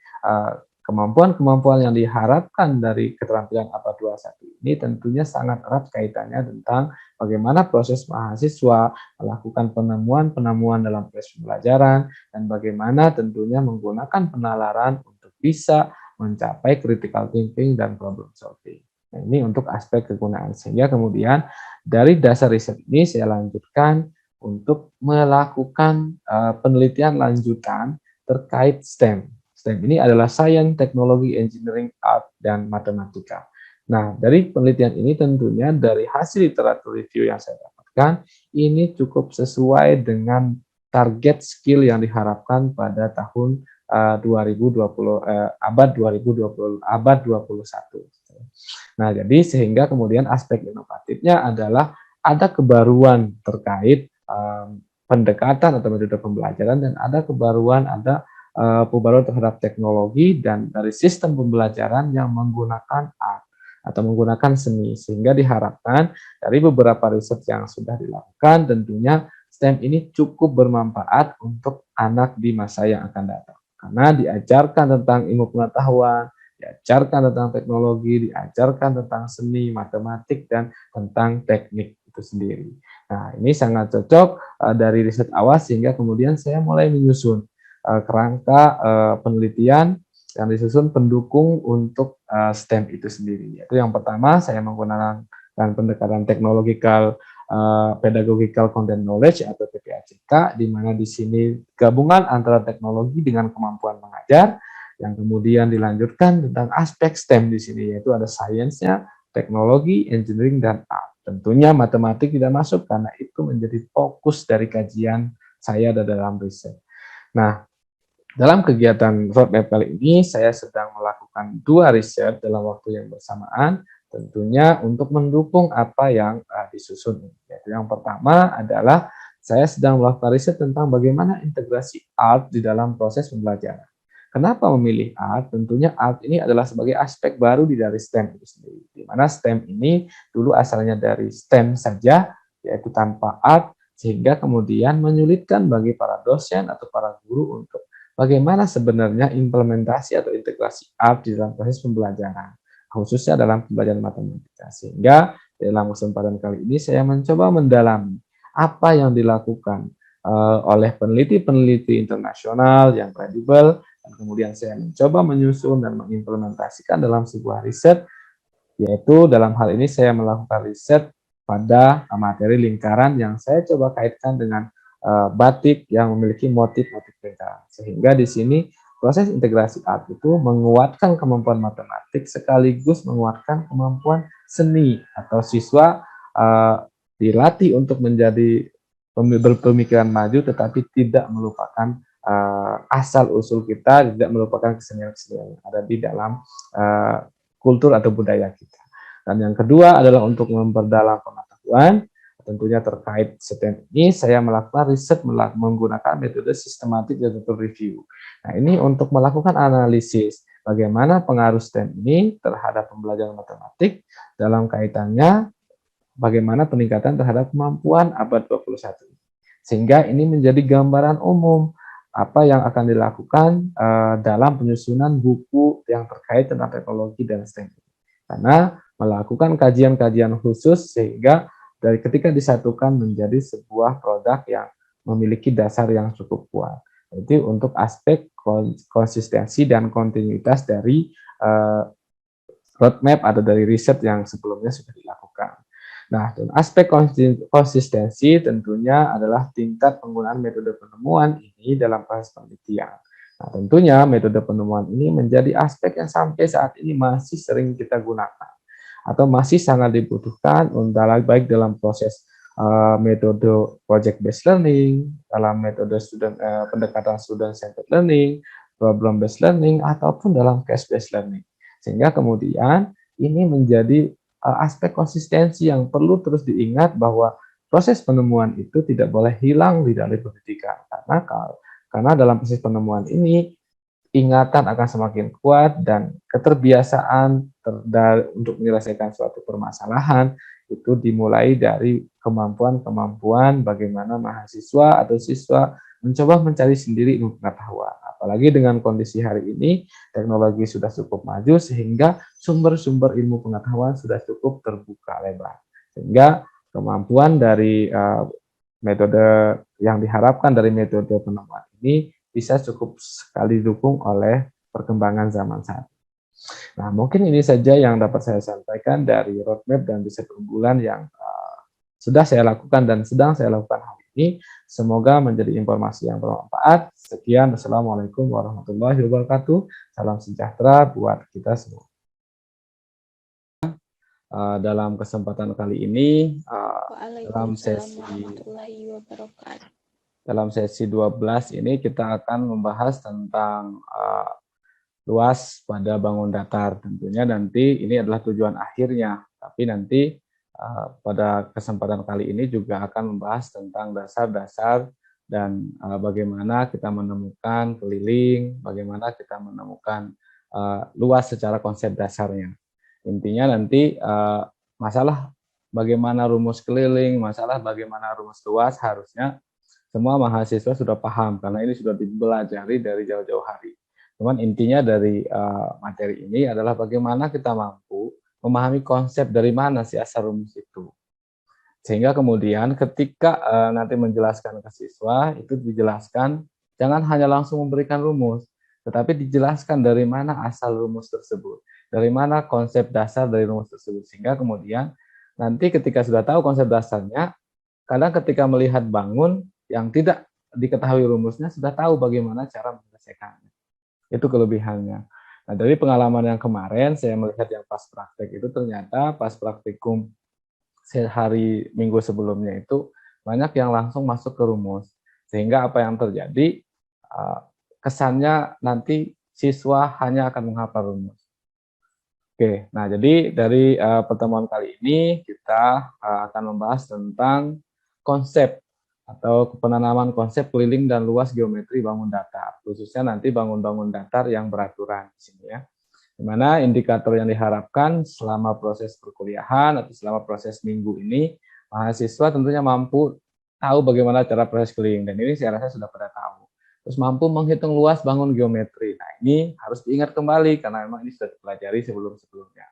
kemampuan-kemampuan yang diharapkan dari keterampilan abad 21 ini tentunya sangat erat kaitannya tentang bagaimana proses mahasiswa melakukan penemuan-penemuan dalam proses pembelajaran dan bagaimana tentunya menggunakan penalaran untuk bisa mencapai critical thinking dan problem solving. Nah, ini untuk aspek kegunaan. Sehingga kemudian dari dasar riset ini saya lanjutkan untuk melakukan penelitian lanjutan terkait STEM. STEM ini adalah Science, Teknologi, Engineering, Art, dan Matematika. Nah, dari penelitian ini tentunya dari hasil literatur review yang saya dapatkan, ini cukup sesuai dengan target skill yang diharapkan pada tahun 2020 abad 2020 abad 21. Nah, jadi sehingga kemudian aspek inovatifnya adalah ada kebaruan terkait pendekatan atau metode pembelajaran dan ada kebaruan perubahan terhadap teknologi dan dari sistem pembelajaran yang menggunakan art atau menggunakan seni, sehingga diharapkan dari beberapa riset yang sudah dilakukan tentunya STEM ini cukup bermanfaat untuk anak di masa yang akan datang karena diajarkan tentang ilmu pengetahuan, diajarkan tentang teknologi, diajarkan tentang seni, matematik, dan tentang teknik itu sendiri. Nah, ini sangat cocok dari riset awal sehingga kemudian saya mulai menyusun kerangka penelitian yang disusun pendukung untuk STEM itu sendiri. Yaitu yang pertama saya menggunakan pendekatan teknological pedagogical content knowledge atau PPACK, di mana di sini gabungan antara teknologi dengan kemampuan mengajar, yang kemudian dilanjutkan tentang aspek STEM di sini, yaitu ada sainsnya, teknologi, engineering, dan art. Tentunya matematik tidak masuk karena itu menjadi fokus dari kajian saya dalam riset. Nah, dalam kegiatan roadmap kali ini, saya sedang melakukan 2 riset dalam waktu yang bersamaan, tentunya untuk mendukung apa yang disusun. Yaitu yang pertama adalah saya sedang melakukan riset tentang bagaimana integrasi art di dalam proses pembelajaran. Kenapa memilih art? Tentunya art ini adalah sebagai aspek baru dari STEM itu sendiri. Di mana STEM ini dulu asalnya dari STEM saja, yaitu tanpa art, sehingga kemudian menyulitkan bagi para dosen atau para guru untuk bagaimana sebenarnya implementasi atau integrasi art di dalam proses pembelajaran, khususnya dalam pembelajaran matematika. Sehingga dalam kesempatan kali ini saya mencoba mendalami apa yang dilakukan oleh peneliti-peneliti internasional yang kredibel, dan kemudian saya mencoba menyusun dan mengimplementasikan dalam sebuah riset, yaitu dalam hal ini saya melakukan riset pada materi lingkaran yang saya coba kaitkan dengan batik yang memiliki motif-motif lingkaran. Sehingga di sini proses integrasi art itu menguatkan kemampuan matematik sekaligus menguatkan kemampuan seni atau siswa dilatih untuk menjadi berpemikiran maju tetapi tidak melupakan asal usul kita, tidak melupakan kesenian-kesenian yang ada di dalam kultur atau budaya kita. Dan yang kedua adalah untuk memperdalam pengetahuan. Tentunya terkait STEM ini, saya melakukan riset menggunakan metode systematic data review. Nah, ini untuk melakukan analisis bagaimana pengaruh STEM ini terhadap pembelajaran matematik dalam kaitannya bagaimana peningkatan terhadap kemampuan abad 21. Sehingga ini menjadi gambaran umum apa yang akan dilakukan dalam penyusunan buku yang terkait tentang teknologi dan STEM. Karena melakukan kajian-kajian khusus sehingga dari ketika disatukan menjadi sebuah produk yang memiliki dasar yang cukup kuat. Jadi untuk aspek konsistensi dan kontinuitas dari roadmap atau dari riset yang sebelumnya sudah dilakukan. Nah, dan aspek konsistensi tentunya adalah tingkat penggunaan metode penemuan ini dalam proses penelitian. Nah, tentunya metode penemuan ini menjadi aspek yang sampai saat ini masih sering kita gunakan atau masih sangat dibutuhkan baik dalam proses metode project based learning, dalam metode pendekatan student centered learning, problem based learning ataupun dalam case based learning. Sehingga kemudian ini menjadi aspek konsistensi yang perlu terus diingat bahwa proses penemuan itu tidak boleh hilang di dalam pendidikan karena dalam proses penemuan ini ingatan akan semakin kuat dan keterbiasaan untuk menyelesaikan suatu permasalahan itu dimulai dari kemampuan-kemampuan bagaimana mahasiswa atau siswa mencoba mencari sendiri ilmu pengetahuan. Apalagi dengan kondisi hari ini, teknologi sudah cukup maju sehingga sumber-sumber ilmu pengetahuan sudah cukup terbuka lebar. Sehingga kemampuan dari metode yang diharapkan dari metode penemuan ini bisa cukup sekali didukung oleh perkembangan zaman saat ini. Nah, mungkin ini saja yang dapat saya sampaikan dari roadmap dan riset unggulan yang sudah saya lakukan dan sedang saya lakukan hari ini. Semoga menjadi informasi yang bermanfaat. Sekian, Assalamualaikum warahmatullahi wabarakatuh. Salam sejahtera buat kita semua. Dalam kesempatan kali ini, dalam sesi 12 ini kita akan membahas tentang luas pada bangun datar. Tentunya nanti ini adalah tujuan akhirnya, tapi nanti pada kesempatan kali ini juga akan membahas tentang dasar-dasar dan bagaimana kita menemukan keliling, bagaimana kita menemukan luas secara konsep dasarnya. Intinya nanti masalah bagaimana rumus keliling, masalah bagaimana rumus luas harusnya semua mahasiswa sudah paham karena ini sudah dipelajari dari jauh-jauh hari. Cuman intinya dari materi ini adalah bagaimana kita mampu memahami konsep dari mana sih asal rumus itu. Sehingga kemudian ketika nanti menjelaskan ke siswa, itu dijelaskan jangan hanya langsung memberikan rumus, tetapi dijelaskan dari mana asal rumus tersebut, dari mana konsep dasar dari rumus tersebut. Sehingga kemudian nanti ketika sudah tahu konsep dasarnya, kadang ketika melihat bangun yang tidak diketahui rumusnya, sudah tahu bagaimana cara menyelesaikannya. Itu kelebihannya. Nah, dari pengalaman yang kemarin, saya melihat yang pas praktek itu ternyata pas praktikum hari minggu sebelumnya itu banyak yang langsung masuk ke rumus. Sehingga apa yang terjadi, kesannya nanti siswa hanya akan menghafal rumus. Oke, nah jadi dari pertemuan kali ini kita akan membahas tentang konsep atau penanaman konsep keliling dan luas geometri bangun datar, khususnya nanti bangun-bangun datar yang beraturan di sini ya. Di mana indikator yang diharapkan selama proses perkuliahan atau selama proses minggu ini, mahasiswa tentunya mampu tahu bagaimana cara proses keliling, dan ini saya rasa sudah pada tahu. Terus mampu menghitung luas bangun geometri. Nah, ini harus diingat kembali karena memang ini sudah dipelajari sebelum-sebelumnya.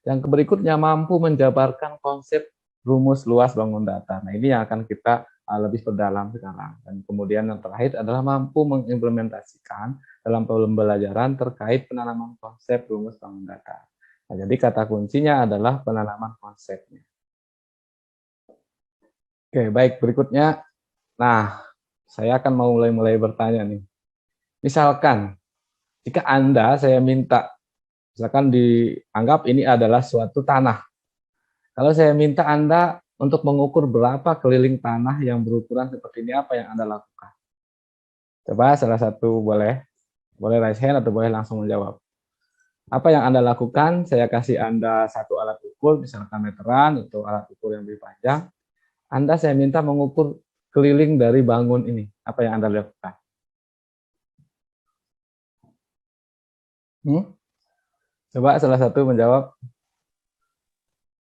Yang berikutnya mampu menjabarkan konsep rumus luas bangun datar. Nah, ini yang akan kita lebih perdalam sekarang. Dan kemudian yang terakhir adalah mampu mengimplementasikan dalam pembelajaran terkait penanaman konsep rumus bangun datar. Nah, jadi kata kuncinya adalah penanaman konsepnya. Oke, baik, berikutnya. Nah, saya akan mulai bertanya nih. Misalkan Jika saya minta, misalkan dianggap ini adalah suatu tanah. Kalau saya minta Anda untuk mengukur berapa keliling tanah yang berukuran seperti ini, apa yang Anda lakukan? Coba salah satu boleh raise hand atau boleh langsung menjawab. Apa yang Anda lakukan? Saya kasih Anda satu alat ukur, misalkan meteran atau alat ukur yang lebih panjang. Saya minta mengukur keliling dari bangun ini. Apa yang Anda lakukan? Coba salah satu menjawab.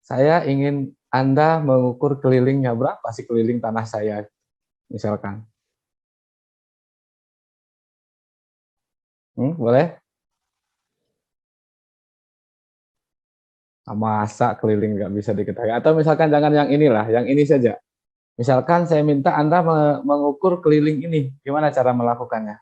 Saya ingin Anda mengukur kelilingnya, berapa sih keliling tanah saya, misalkan. Boleh? Masa keliling nggak bisa diketahui? Atau misalkan jangan yang inilah, yang ini saja. Misalkan saya minta Anda mengukur keliling ini, gimana cara melakukannya?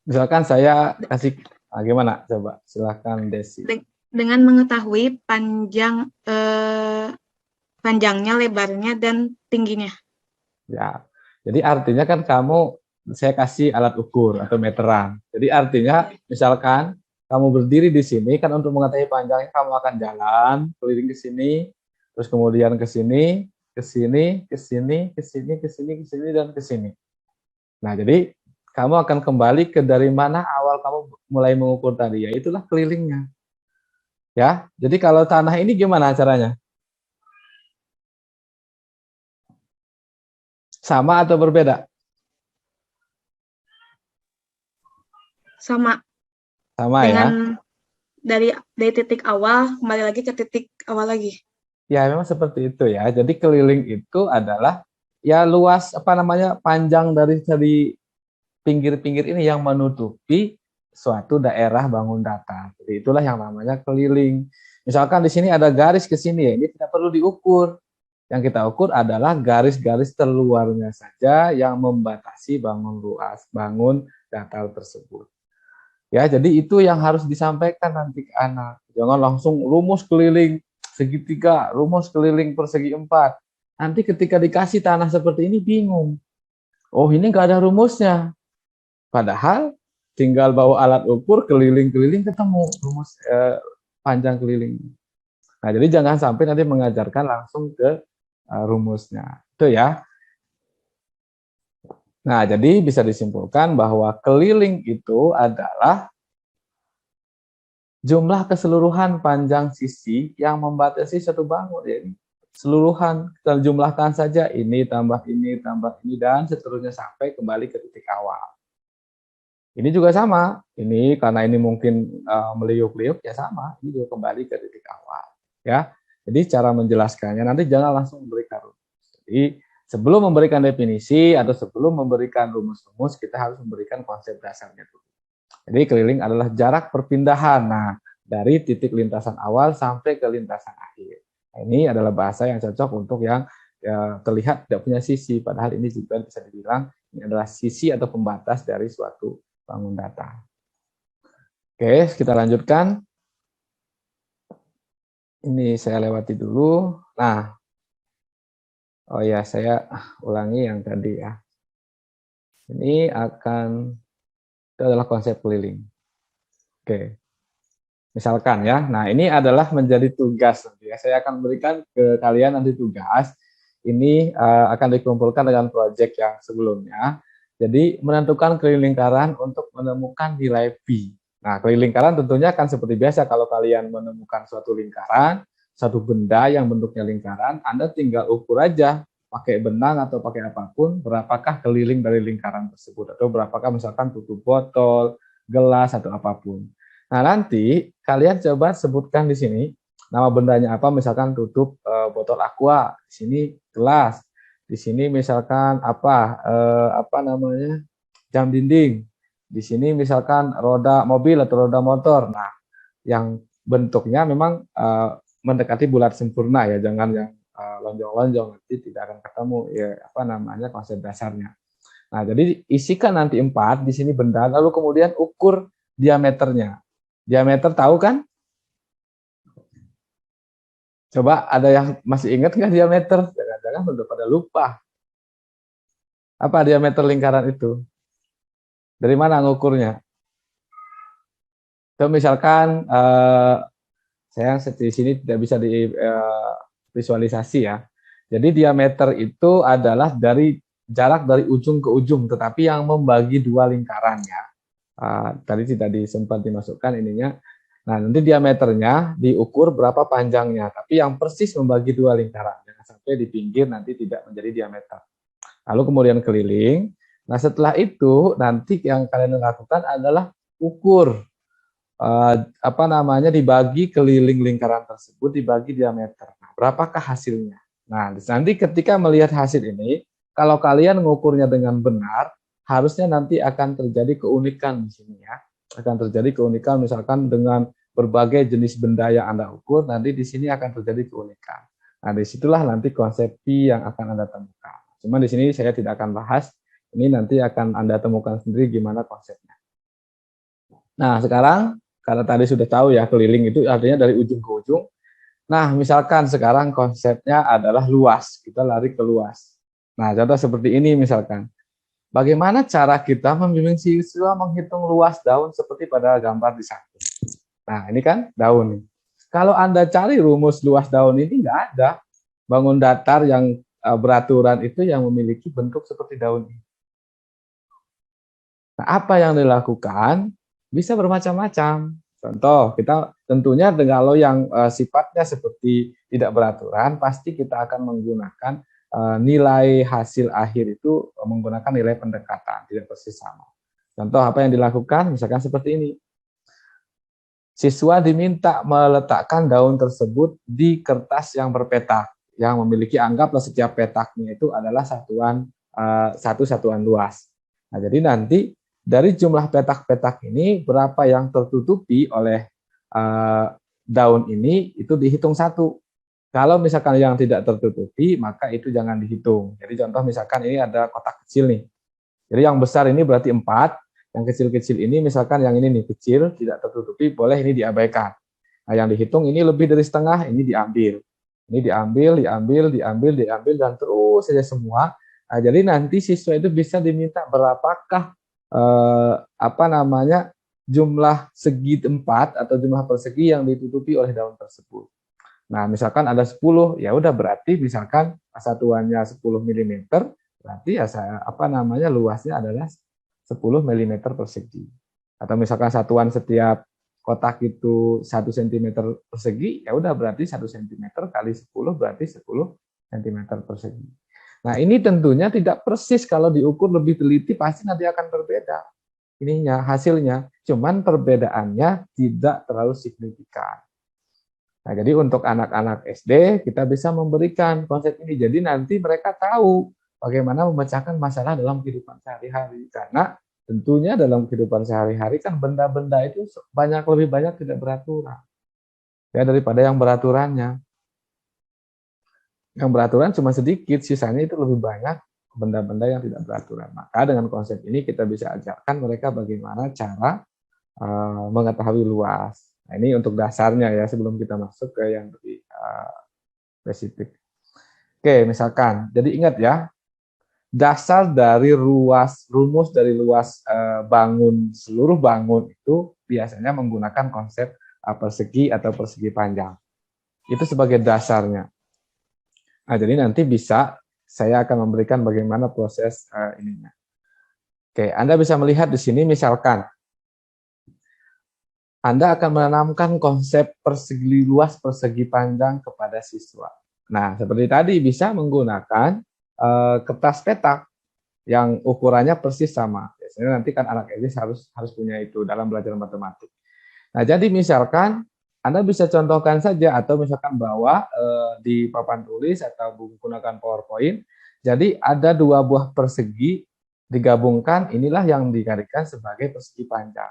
Misalkan saya kasih, gimana? Coba, silahkan Desi. Dengan mengetahui panjangnya, lebarnya, dan tingginya. Ya, jadi artinya kan saya kasih alat ukur atau meteran. Jadi artinya, misalkan kamu berdiri di sini, kan untuk mengetahui panjangnya kamu akan jalan keliling ke sini, terus kemudian ke sini, ke sini, ke sini, ke sini, ke sini, ke sini, dan ke sini. Nah, jadi kamu akan kembali ke dari mana awal kamu mulai mengukur tadi, ya itulah kelilingnya. Ya, jadi kalau tanah ini gimana caranya? Sama atau berbeda? Sama. Sama ya. Dari titik awal kembali lagi ke titik awal lagi. Ya, memang seperti itu ya. Jadi keliling itu adalah ya luas panjang dari pinggir-pinggir ini yang menutupi suatu daerah bangun datar. Jadi itulah yang namanya keliling. Misalkan di sini ada garis ke sini ya, ini tidak perlu diukur. Yang kita ukur adalah garis-garis terluarnya saja yang membatasi bangun datar tersebut. Ya, jadi itu yang harus disampaikan nanti ke anak. Jangan langsung rumus keliling segitiga, rumus keliling persegi 4. Nanti ketika dikasih tanah seperti ini bingung. Oh, ini nggak ada rumusnya. Padahal tinggal bawa alat ukur keliling-keliling ketemu rumus panjang keliling. Nah, jadi jangan sampai nanti mengajarkan langsung ke rumusnya. Itu ya. Nah, jadi bisa disimpulkan bahwa keliling itu adalah jumlah keseluruhan panjang sisi yang membatasi satu bangun. Jadi seluruhan kita jumlahkan saja ini tambah ini tambah ini dan seterusnya sampai kembali ke titik awal. Ini juga sama. Ini karena ini mungkin meliuk-liuk ya sama. Ini juga kembali ke titik awal. Ya. Jadi cara menjelaskannya nanti jangan langsung memberikan rumus. Jadi sebelum memberikan definisi atau sebelum memberikan rumus-rumus kita harus memberikan konsep dasarnya dulu. Jadi keliling adalah jarak perpindahan. Nah, dari titik lintasan awal sampai ke lintasan akhir. Nah, ini adalah bahasa yang cocok untuk yang terlihat tidak punya sisi. Padahal ini juga bisa dibilang ini adalah sisi atau pembatas dari suatu bangun datar. Oke, kita lanjutkan. Ini saya lewati dulu. Nah, oh ya, saya ulangi yang tadi ya. Ini itu adalah konsep keliling. Oke. Misalkan ya, nah ini adalah menjadi tugas nanti ya. Saya akan berikan ke kalian nanti tugas. Ini akan dikumpulkan dengan proyek yang sebelumnya. Jadi menentukan keliling lingkaran untuk menemukan nilai pi. Nah, keliling lingkaran tentunya akan seperti biasa kalau kalian menemukan suatu lingkaran, satu benda yang bentuknya lingkaran, Anda tinggal ukur aja pakai benang atau pakai apapun, berapakah keliling dari lingkaran tersebut atau berapakah misalkan tutup botol, gelas atau apapun. Nah, nanti kalian coba sebutkan di sini nama bendanya apa, misalkan tutup botol aqua, di sini gelas, di sini misalkan apa namanya jam dinding, di sini misalkan roda mobil atau roda motor. Nah, yang bentuknya memang mendekati bulat sempurna ya, jangan yang lonjong-lonjong, nanti tidak akan ketemu ya apa namanya konsep dasarnya. Nah, jadi isikan nanti 4 di sini benda, lalu kemudian ukur diameternya. Diameter tahu kan? Coba ada yang masih ingat nggak diameter? Jangan-jangan udah pada lupa. Apa diameter lingkaran itu? Dari mana ngukurnya? Itu misalkan saya di sini tidak bisa divisualisasi ya. Jadi diameter itu adalah dari jarak dari ujung ke ujung, tetapi yang membagi dua lingkarannya. Tadi tidak disempat dimasukkan ininya. Nah, nanti diameternya diukur berapa panjangnya, tapi yang persis membagi dua lingkaran. Jangan sampai di pinggir nanti tidak menjadi diameter. Lalu kemudian keliling. Nah, setelah itu nanti yang kalian lakukan adalah ukur apa namanya dibagi keliling lingkaran tersebut dibagi diameter. Nah, berapakah hasilnya? Nah, nanti ketika melihat hasil ini, kalau kalian mengukurnya dengan benar, harusnya nanti akan terjadi keunikan di sini ya. Akan terjadi keunikan misalkan dengan berbagai jenis benda yang Anda ukur, nanti di sini akan terjadi keunikan. Nah, disitulah nanti konsep Pi yang akan Anda temukan. Cuma di sini saya tidak akan bahas, ini nanti akan Anda temukan sendiri gimana konsepnya. Nah, sekarang karena tadi sudah tahu ya keliling itu artinya dari ujung ke ujung. Nah, misalkan sekarang konsepnya adalah luas, kita lari ke luas. Nah, contoh seperti ini misalkan. Bagaimana cara kita membimbing siswa menghitung luas daun seperti pada gambar di samping? Nah, ini kan daun nih. Kalau Anda cari rumus luas daun ini nggak ada. Bangun datar yang beraturan itu yang memiliki bentuk seperti daun ini. Nah, apa yang dilakukan? Bisa bermacam-macam. Contoh, kita tentunya kalau yang sifatnya seperti tidak beraturan, pasti kita akan menggunakan nilai hasil akhir itu menggunakan nilai pendekatan, tidak persis sama. Contoh apa yang dilakukan, misalkan seperti ini. Siswa diminta meletakkan daun tersebut di kertas yang berpetak, yang memiliki anggaplah setiap petaknya itu adalah satu satuan luas. Nah, jadi nanti dari jumlah petak-petak ini berapa yang tertutupi oleh daun ini itu dihitung satu. Kalau misalkan yang tidak tertutupi maka itu jangan dihitung. Jadi contoh misalkan ini ada kotak kecil nih. Jadi yang besar ini berarti 4, yang kecil-kecil ini misalkan yang ini nih kecil tidak tertutupi boleh ini diabaikan. Nah, yang dihitung ini lebih dari setengah ini diambil. Ini diambil dan terus saja semua. Nah, jadi nanti siswa itu bisa diminta berapakah apa namanya jumlah segi 4 atau jumlah persegi yang ditutupi oleh daun tersebut. Nah, misalkan ada 10, ya udah berarti misalkan satuannya 10 mm, berarti ya apa namanya luasnya adalah 10 mm persegi. Atau misalkan satuan setiap kotak itu 1 cm persegi, ya udah berarti 1 cm kali 10 berarti 10 cm persegi. Nah, ini tentunya tidak persis kalau diukur lebih teliti pasti nanti akan berbeda. Ininya hasilnya, cuman perbedaannya tidak terlalu signifikan. Nah, jadi untuk anak-anak SD kita bisa memberikan konsep ini. Jadi nanti mereka tahu bagaimana memecahkan masalah dalam kehidupan sehari-hari. Karena tentunya dalam kehidupan sehari-hari kan benda-benda itu lebih banyak tidak beraturan. Ya, daripada yang beraturannya. Yang beraturan cuma sedikit, sisanya itu lebih banyak benda-benda yang tidak beraturan. Maka dengan konsep ini kita bisa ajarkan mereka bagaimana cara mengetahui luas. Nah, ini untuk dasarnya ya sebelum kita masuk ke yang lebih spesifik. Oke, misalkan, jadi ingat ya, dasar dari rumus dari luas seluruh bangun itu biasanya menggunakan konsep persegi atau persegi panjang. Itu sebagai dasarnya. Nah, jadi nanti bisa saya akan memberikan bagaimana proses ininya. Oke, Anda bisa melihat di sini misalkan Anda akan menanamkan konsep persegi luas, persegi panjang kepada siswa. Nah, seperti tadi bisa menggunakan kertas petak yang ukurannya persis sama. Biasanya nanti kan anak SD harus punya itu dalam belajar matematik. Nah, jadi misalkan Anda bisa contohkan saja atau misalkan bawa di papan tulis atau menggunakan PowerPoint. Jadi ada 2 buah persegi digabungkan, inilah yang digariskan sebagai persegi panjang.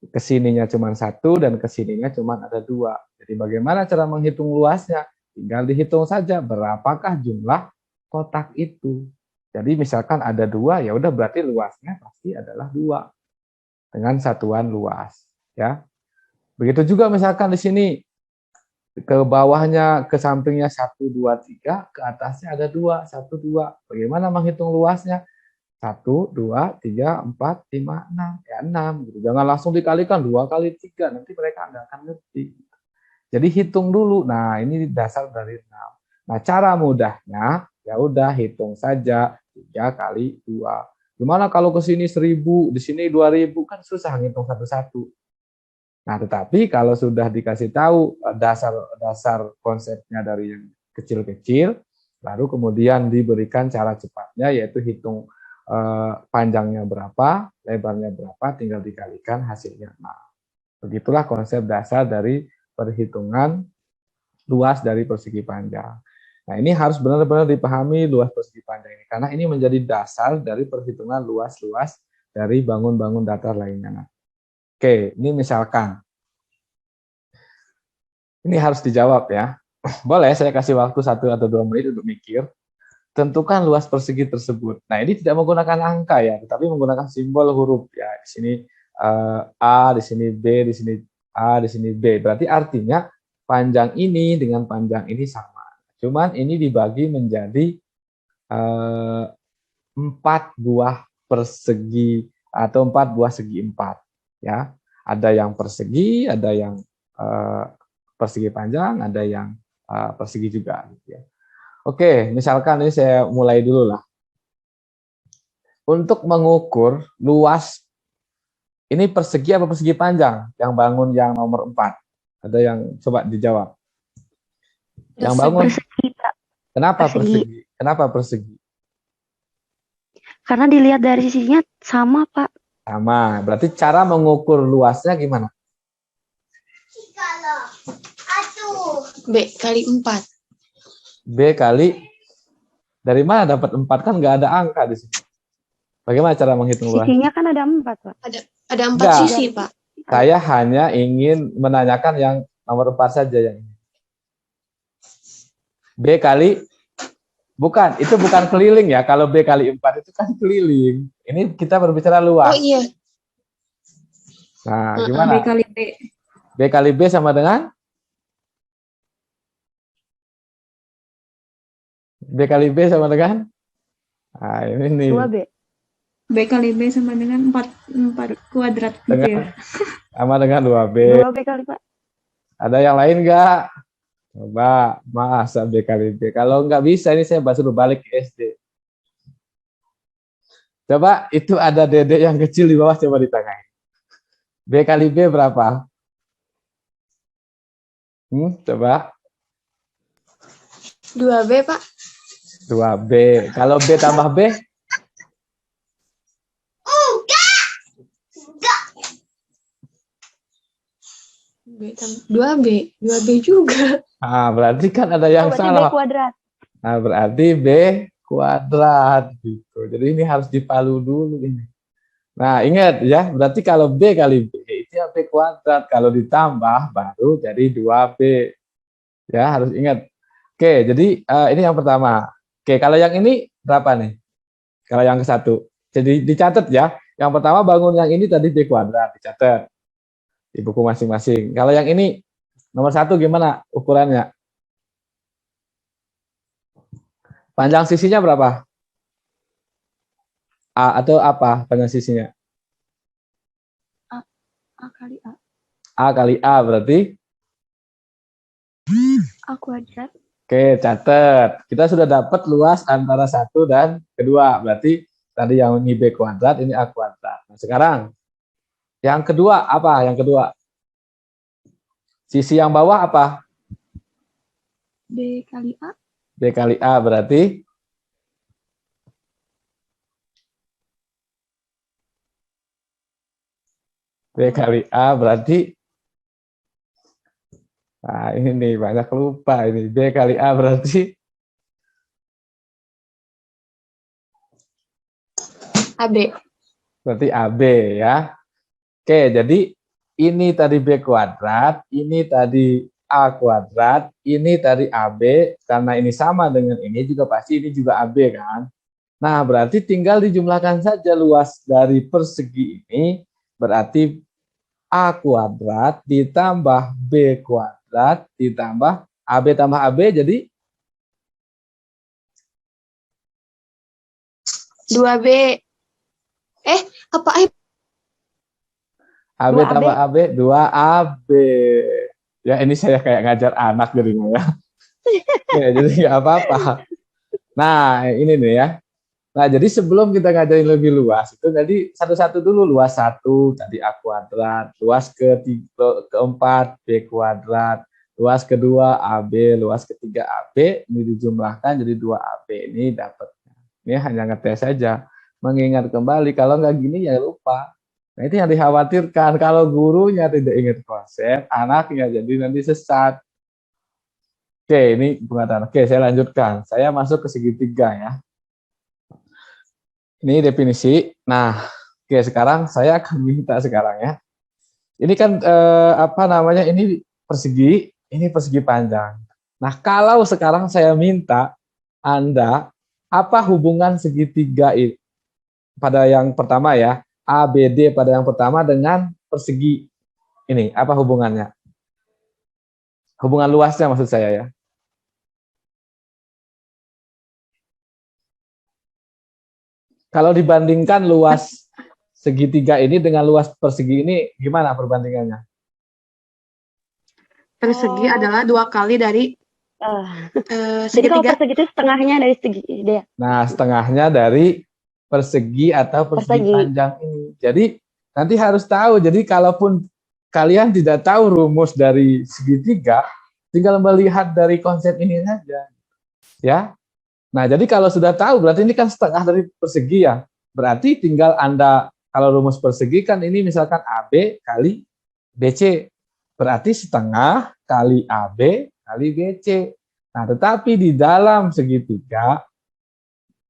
Kesininya cuma 1 dan kesininya cuma ada 2. Jadi bagaimana cara menghitung luasnya? Tinggal dihitung saja berapakah jumlah kotak itu. Jadi misalkan ada 2, ya udah berarti luasnya pasti adalah 2 dengan satuan luas. Ya, begitu juga misalkan di sini ke bawahnya, ke sampingnya 1, 2, 3, ke atasnya ada 2, 1, 2. Bagaimana menghitung luasnya? 1, 2, 3, 4, 5, 6. Ya 6. Gitu. Jangan langsung dikalikan 2 kali 3. Nanti mereka nggak akan ngerti. Jadi hitung dulu. Nah, ini dasar dari 6. Nah, cara mudahnya, ya udah hitung saja 3 kali 2. Gimana kalau ke sini 1000, di sini 2000, kan susah ngitung satu-satu. Nah, tetapi kalau sudah dikasih tahu dasar konsepnya dari yang kecil-kecil, baru kemudian diberikan cara cepatnya, yaitu hitung panjangnya berapa, lebarnya berapa, tinggal dikalikan hasilnya. Nah, begitulah konsep dasar dari perhitungan luas dari persegi panjang. Nah, ini harus benar-benar dipahami luas persegi panjang ini, karena ini menjadi dasar dari perhitungan luas-luas dari bangun-bangun datar lainnya. Oke, ini misalkan. Ini harus dijawab ya. Boleh saya kasih waktu 1 atau 2 menit untuk mikir. Tentukan luas persegi tersebut. Nah, ini tidak menggunakan angka ya, tetapi menggunakan simbol huruf ya. Di sini A, di sini B, di sini A, di sini B. Berarti artinya panjang ini dengan panjang ini sama. Cuman ini dibagi menjadi 4 buah persegi atau 4 buah segi 4 ya. Ada yang persegi, ada yang persegi panjang, ada yang persegi juga gitu ya. Oke, misalkan ini saya mulai dulu lah. Untuk mengukur luas, ini persegi apa persegi panjang? Yang bangun yang nomor 4. Ada yang coba dijawab. Yang bangun. Persegi, Pak. Kenapa persegi? Kenapa persegi? Karena dilihat dari sisinya sama, Pak. Sama. Berarti cara mengukur luasnya gimana? B kali 4. B kali, dari mana dapat 4? Kan nggak ada angka di sini. Bagaimana cara menghitung luas? Sisinya kan ada 4, Pak. Ada 4 Enggak. sisi, Pak. Saya hanya ingin menanyakan yang nomor 4 saja yang ini. B kali, bukan, itu bukan keliling ya. Kalau B kali 4 itu kan keliling. Ini kita berbicara luas. Oh iya. Nah, gimana? B kali B. B kali B sama dengan? B kali B sama dengan? Nah, ini nih. 2B. B kali B sama dengan 4 kuadrat gitu ya. Sama dengan 2B. 2B kali, Pak. Ada yang lain nggak? Coba, masa B kali B. Kalau nggak bisa, ini saya suruh balik ke SD. Coba, itu ada dedek yang kecil di bawah, coba ditanyain. B kali B berapa? Coba. 2B, Pak. 2B. Kalau B tambah B? Enggak. 2B. 2B juga. Nah, berarti kan ada yang salah. B kuadrat. Nah, berarti B kuadrat gitu. Jadi ini harus dipalu dulu ini. Nah, ingat ya, berarti kalau B kali B itu ya B kuadrat. Kalau ditambah baru jadi 2B. Ya, harus ingat. Oke, jadi ini yang pertama. Oke, kalau yang ini berapa nih? Kalau yang ke 1. Jadi dicatat ya. Yang pertama bangun yang ini tadi B kuadrat, dicatat di buku masing-masing. Kalau yang ini nomor 1 gimana ukurannya? Panjang sisinya berapa? A atau apa panjang sisinya? A kali A. A kali A berarti? A kuadrat. Oke, catat. Kita sudah dapat luas antara 1 dan kedua. Berarti tadi yang ini B kuadrat, ini A kuadrat. Nah, sekarang yang kedua apa? Yang kedua. Sisi yang bawah apa? B kali A. B kali A berarti? B kali A berarti? Nah, ini nih banyak lupa ini. B kali A berarti? AB. Berarti AB ya. Oke, jadi ini tadi B kuadrat, ini tadi A kuadrat, ini tadi AB, karena ini sama dengan ini juga pasti ini juga AB kan. Nah, berarti tinggal dijumlahkan saja luas dari persegi ini, berarti A kuadrat ditambah B kuadrat ditambah AB tambah AB jadi 2B. Apa AB 2 AB. tambah AB, 2AB. Ya, ini saya kayak ngajar anak jadinya ya. Oke, jadi nggak apa-apa. Nah, ini nih ya. Nah, jadi sebelum kita ngajarin lebih luas, itu tadi satu-satu dulu. Luas 1 tadi A kuadrat, luas keempat B kuadrat, luas kedua AB, luas ketiga AB, ini dijumlahkan jadi 2AB. Ini dapat. Ini hanya ngetes saja. Mengingat kembali, kalau nggak gini ya lupa. Nah, itu yang dikhawatirkan. Kalau gurunya tidak ingat konsep, anaknya jadi nanti sesat. Oke, ini pengetahuan. Oke, saya lanjutkan. Saya masuk ke segitiga ya. Ini definisi. Nah, oke sekarang saya akan minta sekarang ya. Ini kan apa namanya? Ini persegi panjang. Nah, kalau sekarang saya minta Anda apa hubungan segitiga ini pada yang pertama ya, ABD pada yang pertama dengan persegi ini, apa hubungannya? Hubungan luasnya maksud saya ya. Kalau dibandingkan luas segitiga ini dengan luas persegi ini, gimana perbandingannya? persegi adalah 2 kali dari Jadi kalau segitiga. persegi itu setengahnya dari segi dia. Nah, setengahnya dari persegi atau persegi Persegi. panjang ini. Jadi nanti harus tahu. Jadi kalaupun kalian tidak tahu rumus dari segitiga, tinggal melihat dari konsep ini saja. Ya. Nah, jadi kalau sudah tahu berarti ini kan setengah dari persegi ya. Berarti tinggal Anda kalau rumus persegi kan ini misalkan AB kali BC. Berarti setengah kali AB kali BC. Nah, tetapi di dalam segitiga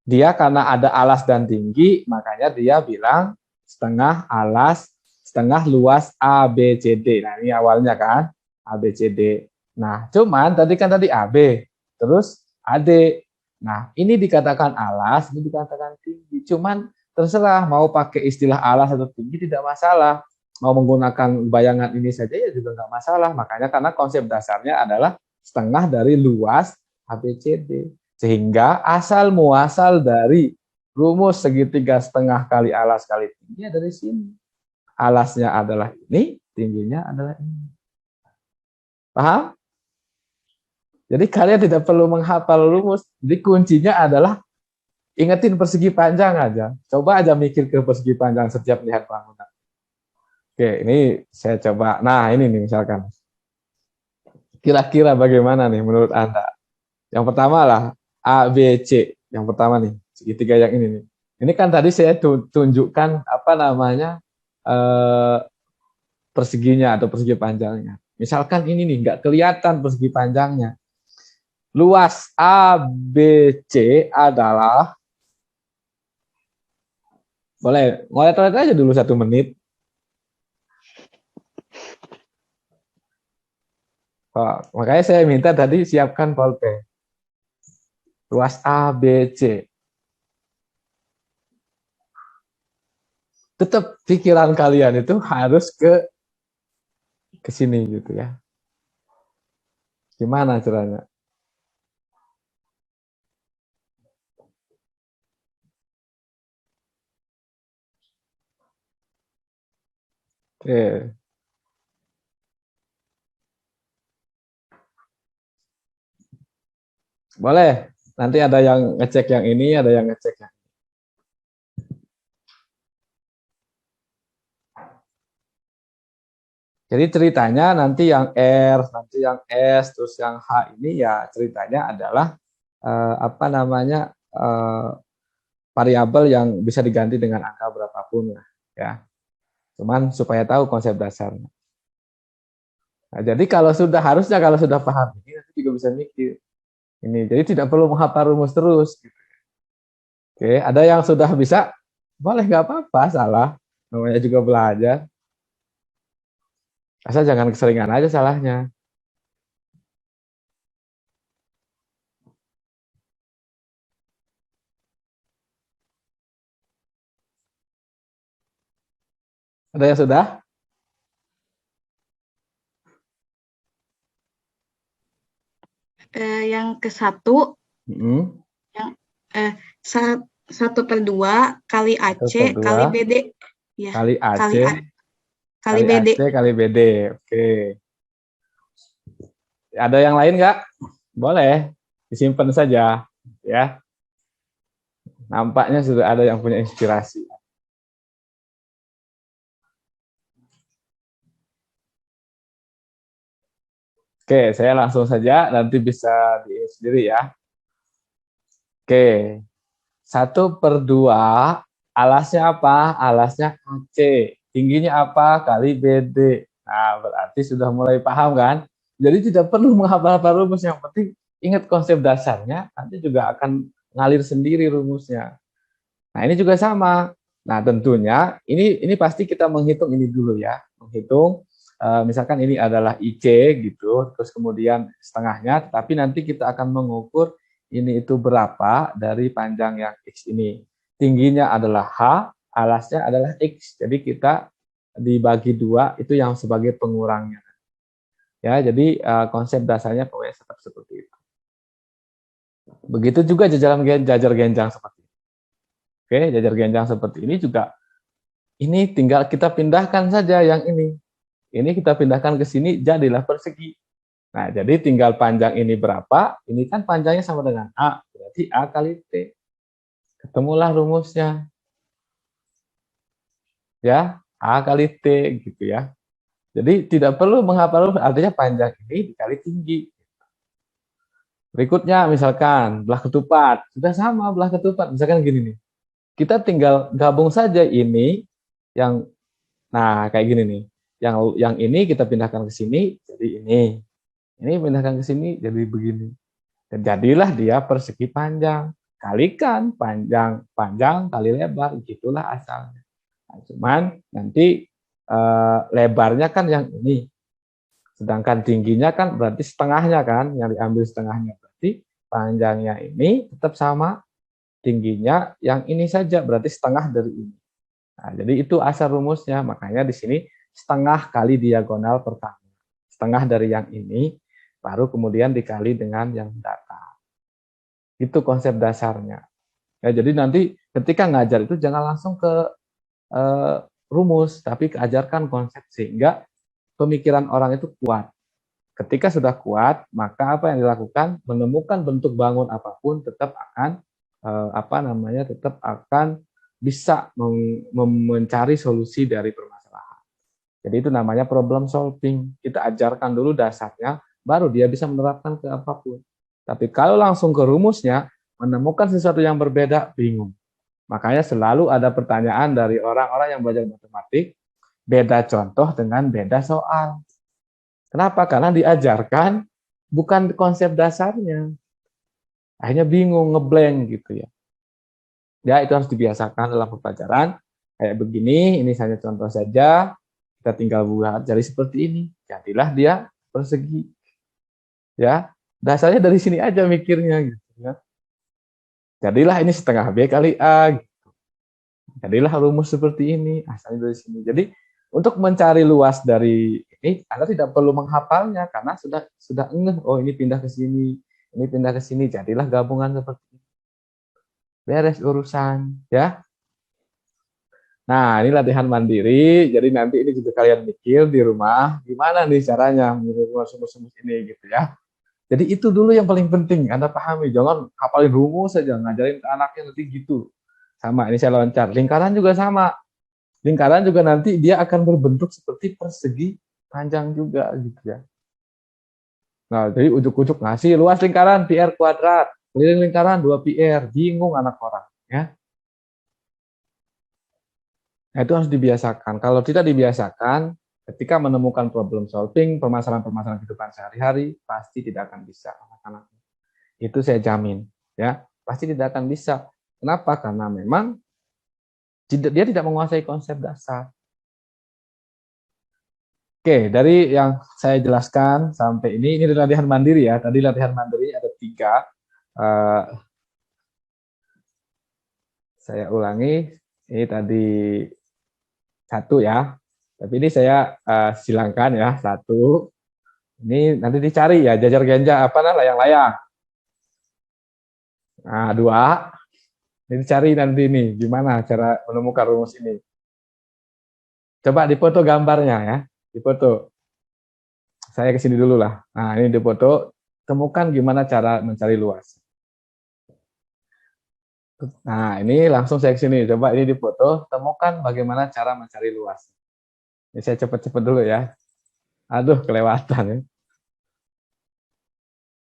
dia karena ada alas dan tinggi, makanya dia bilang setengah alas, setengah luas ABCD. Nah, ini awalnya kan ABCD. Nah, cuman tadi kan AB, terus AD. Nah, ini dikatakan alas, ini dikatakan tinggi. Cuman terserah mau pakai istilah alas atau tinggi tidak masalah. Mau menggunakan bayangan ini saja ya juga nggak masalah. Makanya karena konsep dasarnya adalah setengah dari luas ABCD. Sehingga asal muasal dari rumus segitiga setengah kali alas kali tinggi dari sini. Alasnya adalah ini, tingginya adalah ini. Paham? Jadi kalian tidak perlu menghafal rumus. Jadi kuncinya adalah ingetin persegi panjang aja. Coba aja mikir ke persegi panjang setiap lihat bangunan. Oke, ini saya coba. Nah, ini nih misalkan. Kira-kira bagaimana nih menurut Anda? Yang pertama lah ABC. Yang pertama nih, segitiga yang ini nih. Ini kan tadi saya tunjukkan apa namanya perseginya atau persegi panjangnya. Misalkan ini nih nggak kelihatan persegi panjangnya. Luas ABC adalah, boleh ngolet-ngolet aja dulu 1 menit. Oh, makanya saya minta tadi siapkan pulpen. Luas ABC. Tetap pikiran kalian itu harus ke sini gitu ya. Gimana caranya? Oke. Boleh. Nanti ada yang ngecek yang ini, ada yang ngecek yang ini. Jadi ceritanya nanti yang R, nanti yang S, terus yang H ini ya ceritanya adalah apa namanya variabel yang bisa diganti dengan angka berapapun ya. Cuman supaya tahu konsep dasarnya. Nah, jadi harusnya kalau sudah paham ini nanti juga bisa mikir. Ini jadi tidak perlu menghafal rumus terus. Gitu. Oke, ada yang sudah bisa, boleh nggak apa-apa, salah. Namanya juga belajar. Asal jangan keseringan aja salahnya. Ada yang sudah? Yang ke-1, Mm-hmm. yang 1/2 kali AC 1/2 kali BD. Ya, kali AC kali kali BD. AC kali BD. Oke. Ada yang lain nggak? Boleh, disimpan saja. Ya, nampaknya sudah ada yang punya inspirasi. Oke, saya langsung saja, nanti bisa di sendiri ya. Oke, 1/2 alasnya apa? Alasnya AC. Tingginya apa? Kali BD. Nah, berarti sudah mulai paham kan? Jadi tidak perlu menghafal rumus, yang penting ingat konsep dasarnya, nanti juga akan ngalir sendiri rumusnya. Nah, ini juga sama. Nah, tentunya ini pasti kita menghitung ini dulu ya. Menghitung misalkan ini adalah IC gitu, terus kemudian setengahnya, tapi nanti kita akan mengukur ini itu berapa dari panjang yang X ini. Tingginya adalah H, alasnya adalah X. Jadi kita dibagi 2 itu yang sebagai pengurangnya. Ya, jadi konsep dasarnya pokoknya tetap seperti itu. Begitu juga jajar genjang seperti ini. Oke, jajar genjang seperti ini juga, ini tinggal kita pindahkan saja yang ini. Ini kita pindahkan ke sini, jadilah persegi. Nah, jadi tinggal panjang ini berapa, ini kan panjangnya sama dengan A, berarti A kali T. Ketemulah rumusnya. Ya, A kali T gitu ya. Jadi tidak perlu menghafal, artinya panjang ini dikali tinggi. Berikutnya misalkan belah ketupat, sudah sama belah ketupat, misalkan gini nih. Kita tinggal gabung saja ini yang, nah kayak gini nih. Yang ini kita pindahkan ke sini jadi ini. Ini pindahkan ke sini jadi begini. Dan jadilah dia persegi panjang. Kalikan panjang kali lebar, gitulah asalnya. Nah, cuman nanti lebarnya kan yang ini. Sedangkan tingginya kan berarti setengahnya kan, yang diambil setengahnya. Berarti panjangnya ini tetap sama, tingginya yang ini saja, berarti setengah dari ini. Nah, jadi itu asal rumusnya, makanya di sini setengah kali diagonal pertama. Setengah dari yang ini, baru kemudian dikali dengan yang datar. Itu konsep dasarnya. Ya, jadi nanti ketika ngajar itu jangan langsung ke rumus, tapi ajarkan konsep sehingga pemikiran orang itu kuat. Ketika sudah kuat, maka apa yang dilakukan? Menemukan bentuk bangun apapun tetap akan tetap akan bisa mencari solusi dari permasalahan. Jadi itu namanya problem solving. Kita ajarkan dulu dasarnya, baru dia bisa menerapkan ke apapun. Tapi kalau langsung ke rumusnya, menemukan sesuatu yang berbeda, bingung. Makanya selalu ada pertanyaan dari orang-orang yang belajar matematik, beda contoh dengan beda soal. Kenapa? Karena diajarkan bukan konsep dasarnya. Akhirnya bingung, ngeblank gitu ya. Ya, itu harus dibiasakan dalam pembelajaran. Kayak begini, ini hanya contoh saja. Kita tinggal buat jadi seperti ini. Jadilah dia persegi. Ya, dasarnya dari sini aja mikirnya gitu ya. Jadilah ini setengah B kali A. Gitu. Jadilah rumus seperti ini, asalnya dari sini. Jadi untuk mencari luas dari ini, Anda tidak perlu menghafalnya karena sudah ngeh, oh ini pindah ke sini, ini pindah ke sini, jadilah gabungan seperti ini. Beres urusan, ya. Nah, ini latihan mandiri, jadi nanti ini juga kalian mikir di rumah, gimana nih caranya rumus-rumus ini gitu ya. Jadi itu dulu yang paling penting, Anda pahami, jangan hafalin rumus saja, ngajarin ke anaknya nanti gitu. Sama, ini saya loncat, lingkaran juga sama. Lingkaran juga nanti dia akan berbentuk seperti persegi panjang juga gitu ya. Nah, jadi ujuk-ujuk ngasih luas lingkaran pi r kuadrat, keliling lingkaran 2πr, bingung anak orang ya. Nah, itu harus dibiasakan. Kalau tidak dibiasakan, ketika menemukan problem solving, permasalahan-permasalahan kehidupan sehari-hari, pasti tidak akan bisa anak-anak. Itu saya jamin ya, pasti tidak akan bisa. Kenapa? Karena memang dia tidak menguasai konsep dasar. Oke, dari yang saya jelaskan sampai ini latihan mandiri ya. Tadi latihan mandiri ada 3. Saya ulangi, ini tadi 1 ya. Tapi ini saya silangkan ya, 1. Ini nanti dicari ya, jajar genjang apa layang-layang. Nah, 2. Jadi cari nanti nih, gimana cara menemukan rumus ini. Coba dipoto gambarnya ya, dipoto. Saya ke sini dulu lah. Nah, ini dipoto, temukan gimana cara mencari luas. Nah, ini langsung saya ke sini. Coba ini dipoto, temukan bagaimana cara mencari luas. Ini saya cepat-cepat dulu ya. Aduh, kelewatan ya.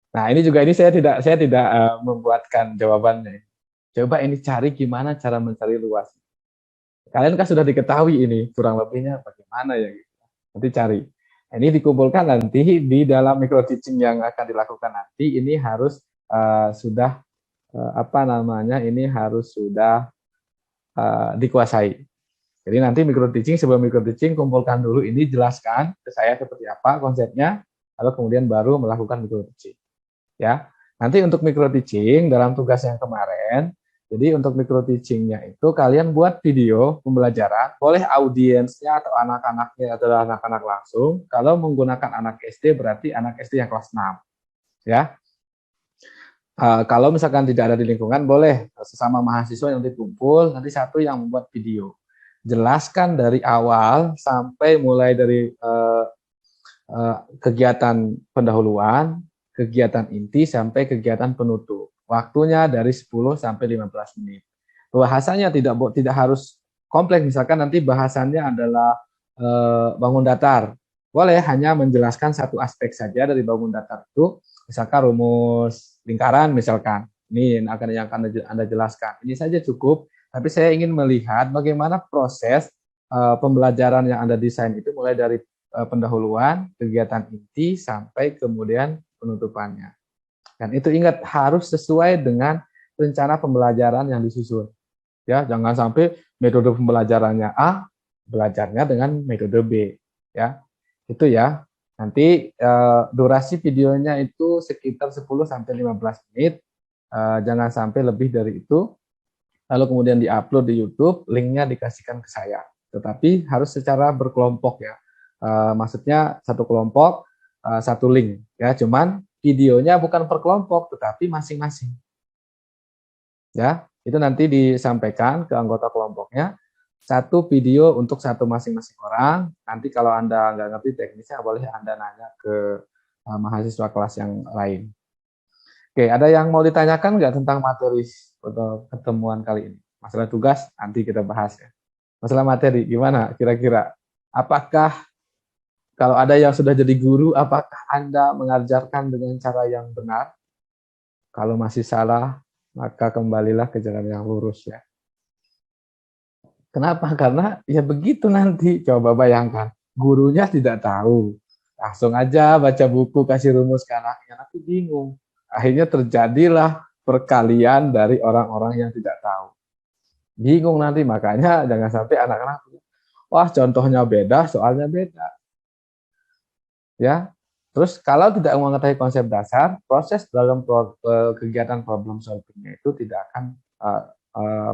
Nah, ini juga ini saya tidak membuatkan jawabannya. Coba ini cari gimana cara mencari luas. Kalian kan sudah diketahui ini kurang lebihnya bagaimana ya gitu. Nanti cari. Nah, ini dikumpulkan nanti di dalam micro teaching yang akan dilakukan nanti ini harus sudah apa namanya? Ini harus sudah dikuasai. Jadi nanti micro teaching sebelum micro teaching kumpulkan dulu ini, jelaskan ke saya seperti apa konsepnya, lalu kemudian baru melakukan micro teaching. Ya, nanti untuk micro teaching dalam tugas yang kemarin, jadi untuk micro teachingnya itu kalian buat video pembelajaran, boleh audiensnya atau anak-anaknya adalah anak-anak langsung. Kalau menggunakan anak SD berarti anak SD yang kelas 6. Ya, kalau misalkan tidak ada di lingkungan, boleh sesama mahasiswa yang dikumpul, nanti satu yang membuat video. Jelaskan dari awal sampai mulai dari kegiatan pendahuluan, kegiatan inti sampai kegiatan penutup. Waktunya dari 10 sampai 15 menit. Bahasanya tidak harus kompleks, misalkan nanti bahasannya adalah bangun datar. Boleh hanya menjelaskan satu aspek saja dari bangun datar itu, misalkan rumus lingkaran misalkan. Ini yang akan Anda jelaskan. Ini saja cukup, tapi saya ingin melihat bagaimana proses pembelajaran yang Anda desain itu mulai dari pendahuluan, kegiatan inti, sampai kemudian penutupannya. Dan itu ingat harus sesuai dengan rencana pembelajaran yang disusun. Ya, jangan sampai metode pembelajarannya A, belajarnya dengan metode B. Ya, itu ya. Nanti durasi videonya itu sekitar 10 sampai 15 menit. Jangan sampai lebih dari itu. Lalu kemudian diupload di YouTube, linknya dikasihkan ke saya. Tetapi harus secara berkelompok ya. Maksudnya satu kelompok, satu link. Ya, cuman videonya bukan per kelompok, tetapi masing-masing. Ya, itu nanti disampaikan ke anggota kelompoknya. Satu video untuk satu masing-masing orang. Nanti kalau Anda nggak ngerti teknisnya, boleh Anda nanya ke mahasiswa kelas yang lain. Oke, ada yang mau ditanyakan nggak tentang materi atau ketemuan kali ini? Masalah tugas nanti kita bahas ya. Masalah materi gimana kira-kira? Apakah kalau ada yang sudah jadi guru, apakah Anda mengajarkan dengan cara yang benar? Kalau masih salah, maka kembalilah ke jalan yang lurus ya. Kenapa? Karena ya begitu nanti. Coba bayangkan, gurunya tidak tahu. Langsung aja baca buku, kasih rumus ke anaknya, nanti bingung. Akhirnya terjadilah perkalian dari orang-orang yang tidak tahu. Bingung nanti, makanya jangan sampai anak-anak, wah contohnya beda, soalnya beda. Ya, terus kalau tidak mengetahui konsep dasar, proses dalam kegiatan problem solving itu tidak akan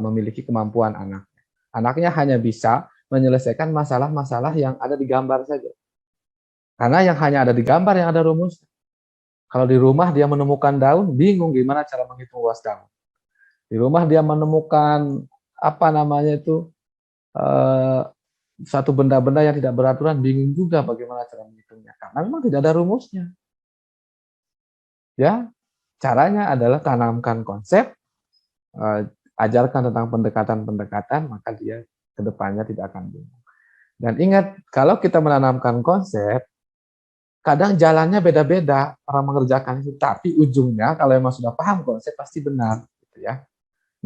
memiliki kemampuan anak. Anaknya hanya bisa menyelesaikan masalah-masalah yang ada di gambar saja. Karena yang hanya ada di gambar yang ada rumus. Kalau di rumah dia menemukan daun, bingung gimana cara menghitung luas daun. Di rumah dia menemukan apa namanya itu satu benda-benda yang tidak beraturan, bingung juga bagaimana cara menghitungnya. Karena memang tidak ada rumusnya. Ya, caranya adalah tanamkan konsep, ajarkan tentang pendekatan-pendekatan, maka dia ke depannya tidak akan bingung. Dan ingat, kalau kita menanamkan konsep, kadang jalannya beda-beda orang mengerjakan itu, tapi ujungnya kalau memang sudah paham konsep pasti benar, gitu ya.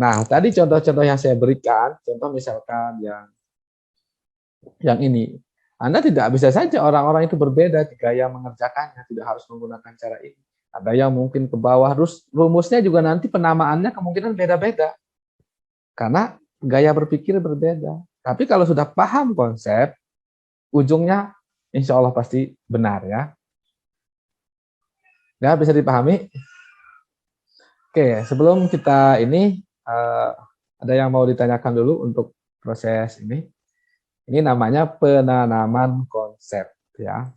Nah, tadi contoh-contoh yang saya berikan, contoh misalkan yang ini, Anda tidak bisa saja orang-orang itu berbeda gaya mengerjakannya, tidak harus menggunakan cara ini. Ada yang mungkin ke bawah, terus rumusnya juga nanti penamaannya kemungkinan beda-beda, karena gaya berpikir berbeda. Tapi kalau sudah paham konsep, ujungnya insya Allah pasti benar ya. Ya, bisa dipahami? Oke, sebelum kita ini, ada yang mau ditanyakan dulu untuk proses ini. Ini namanya penanaman konsep ya.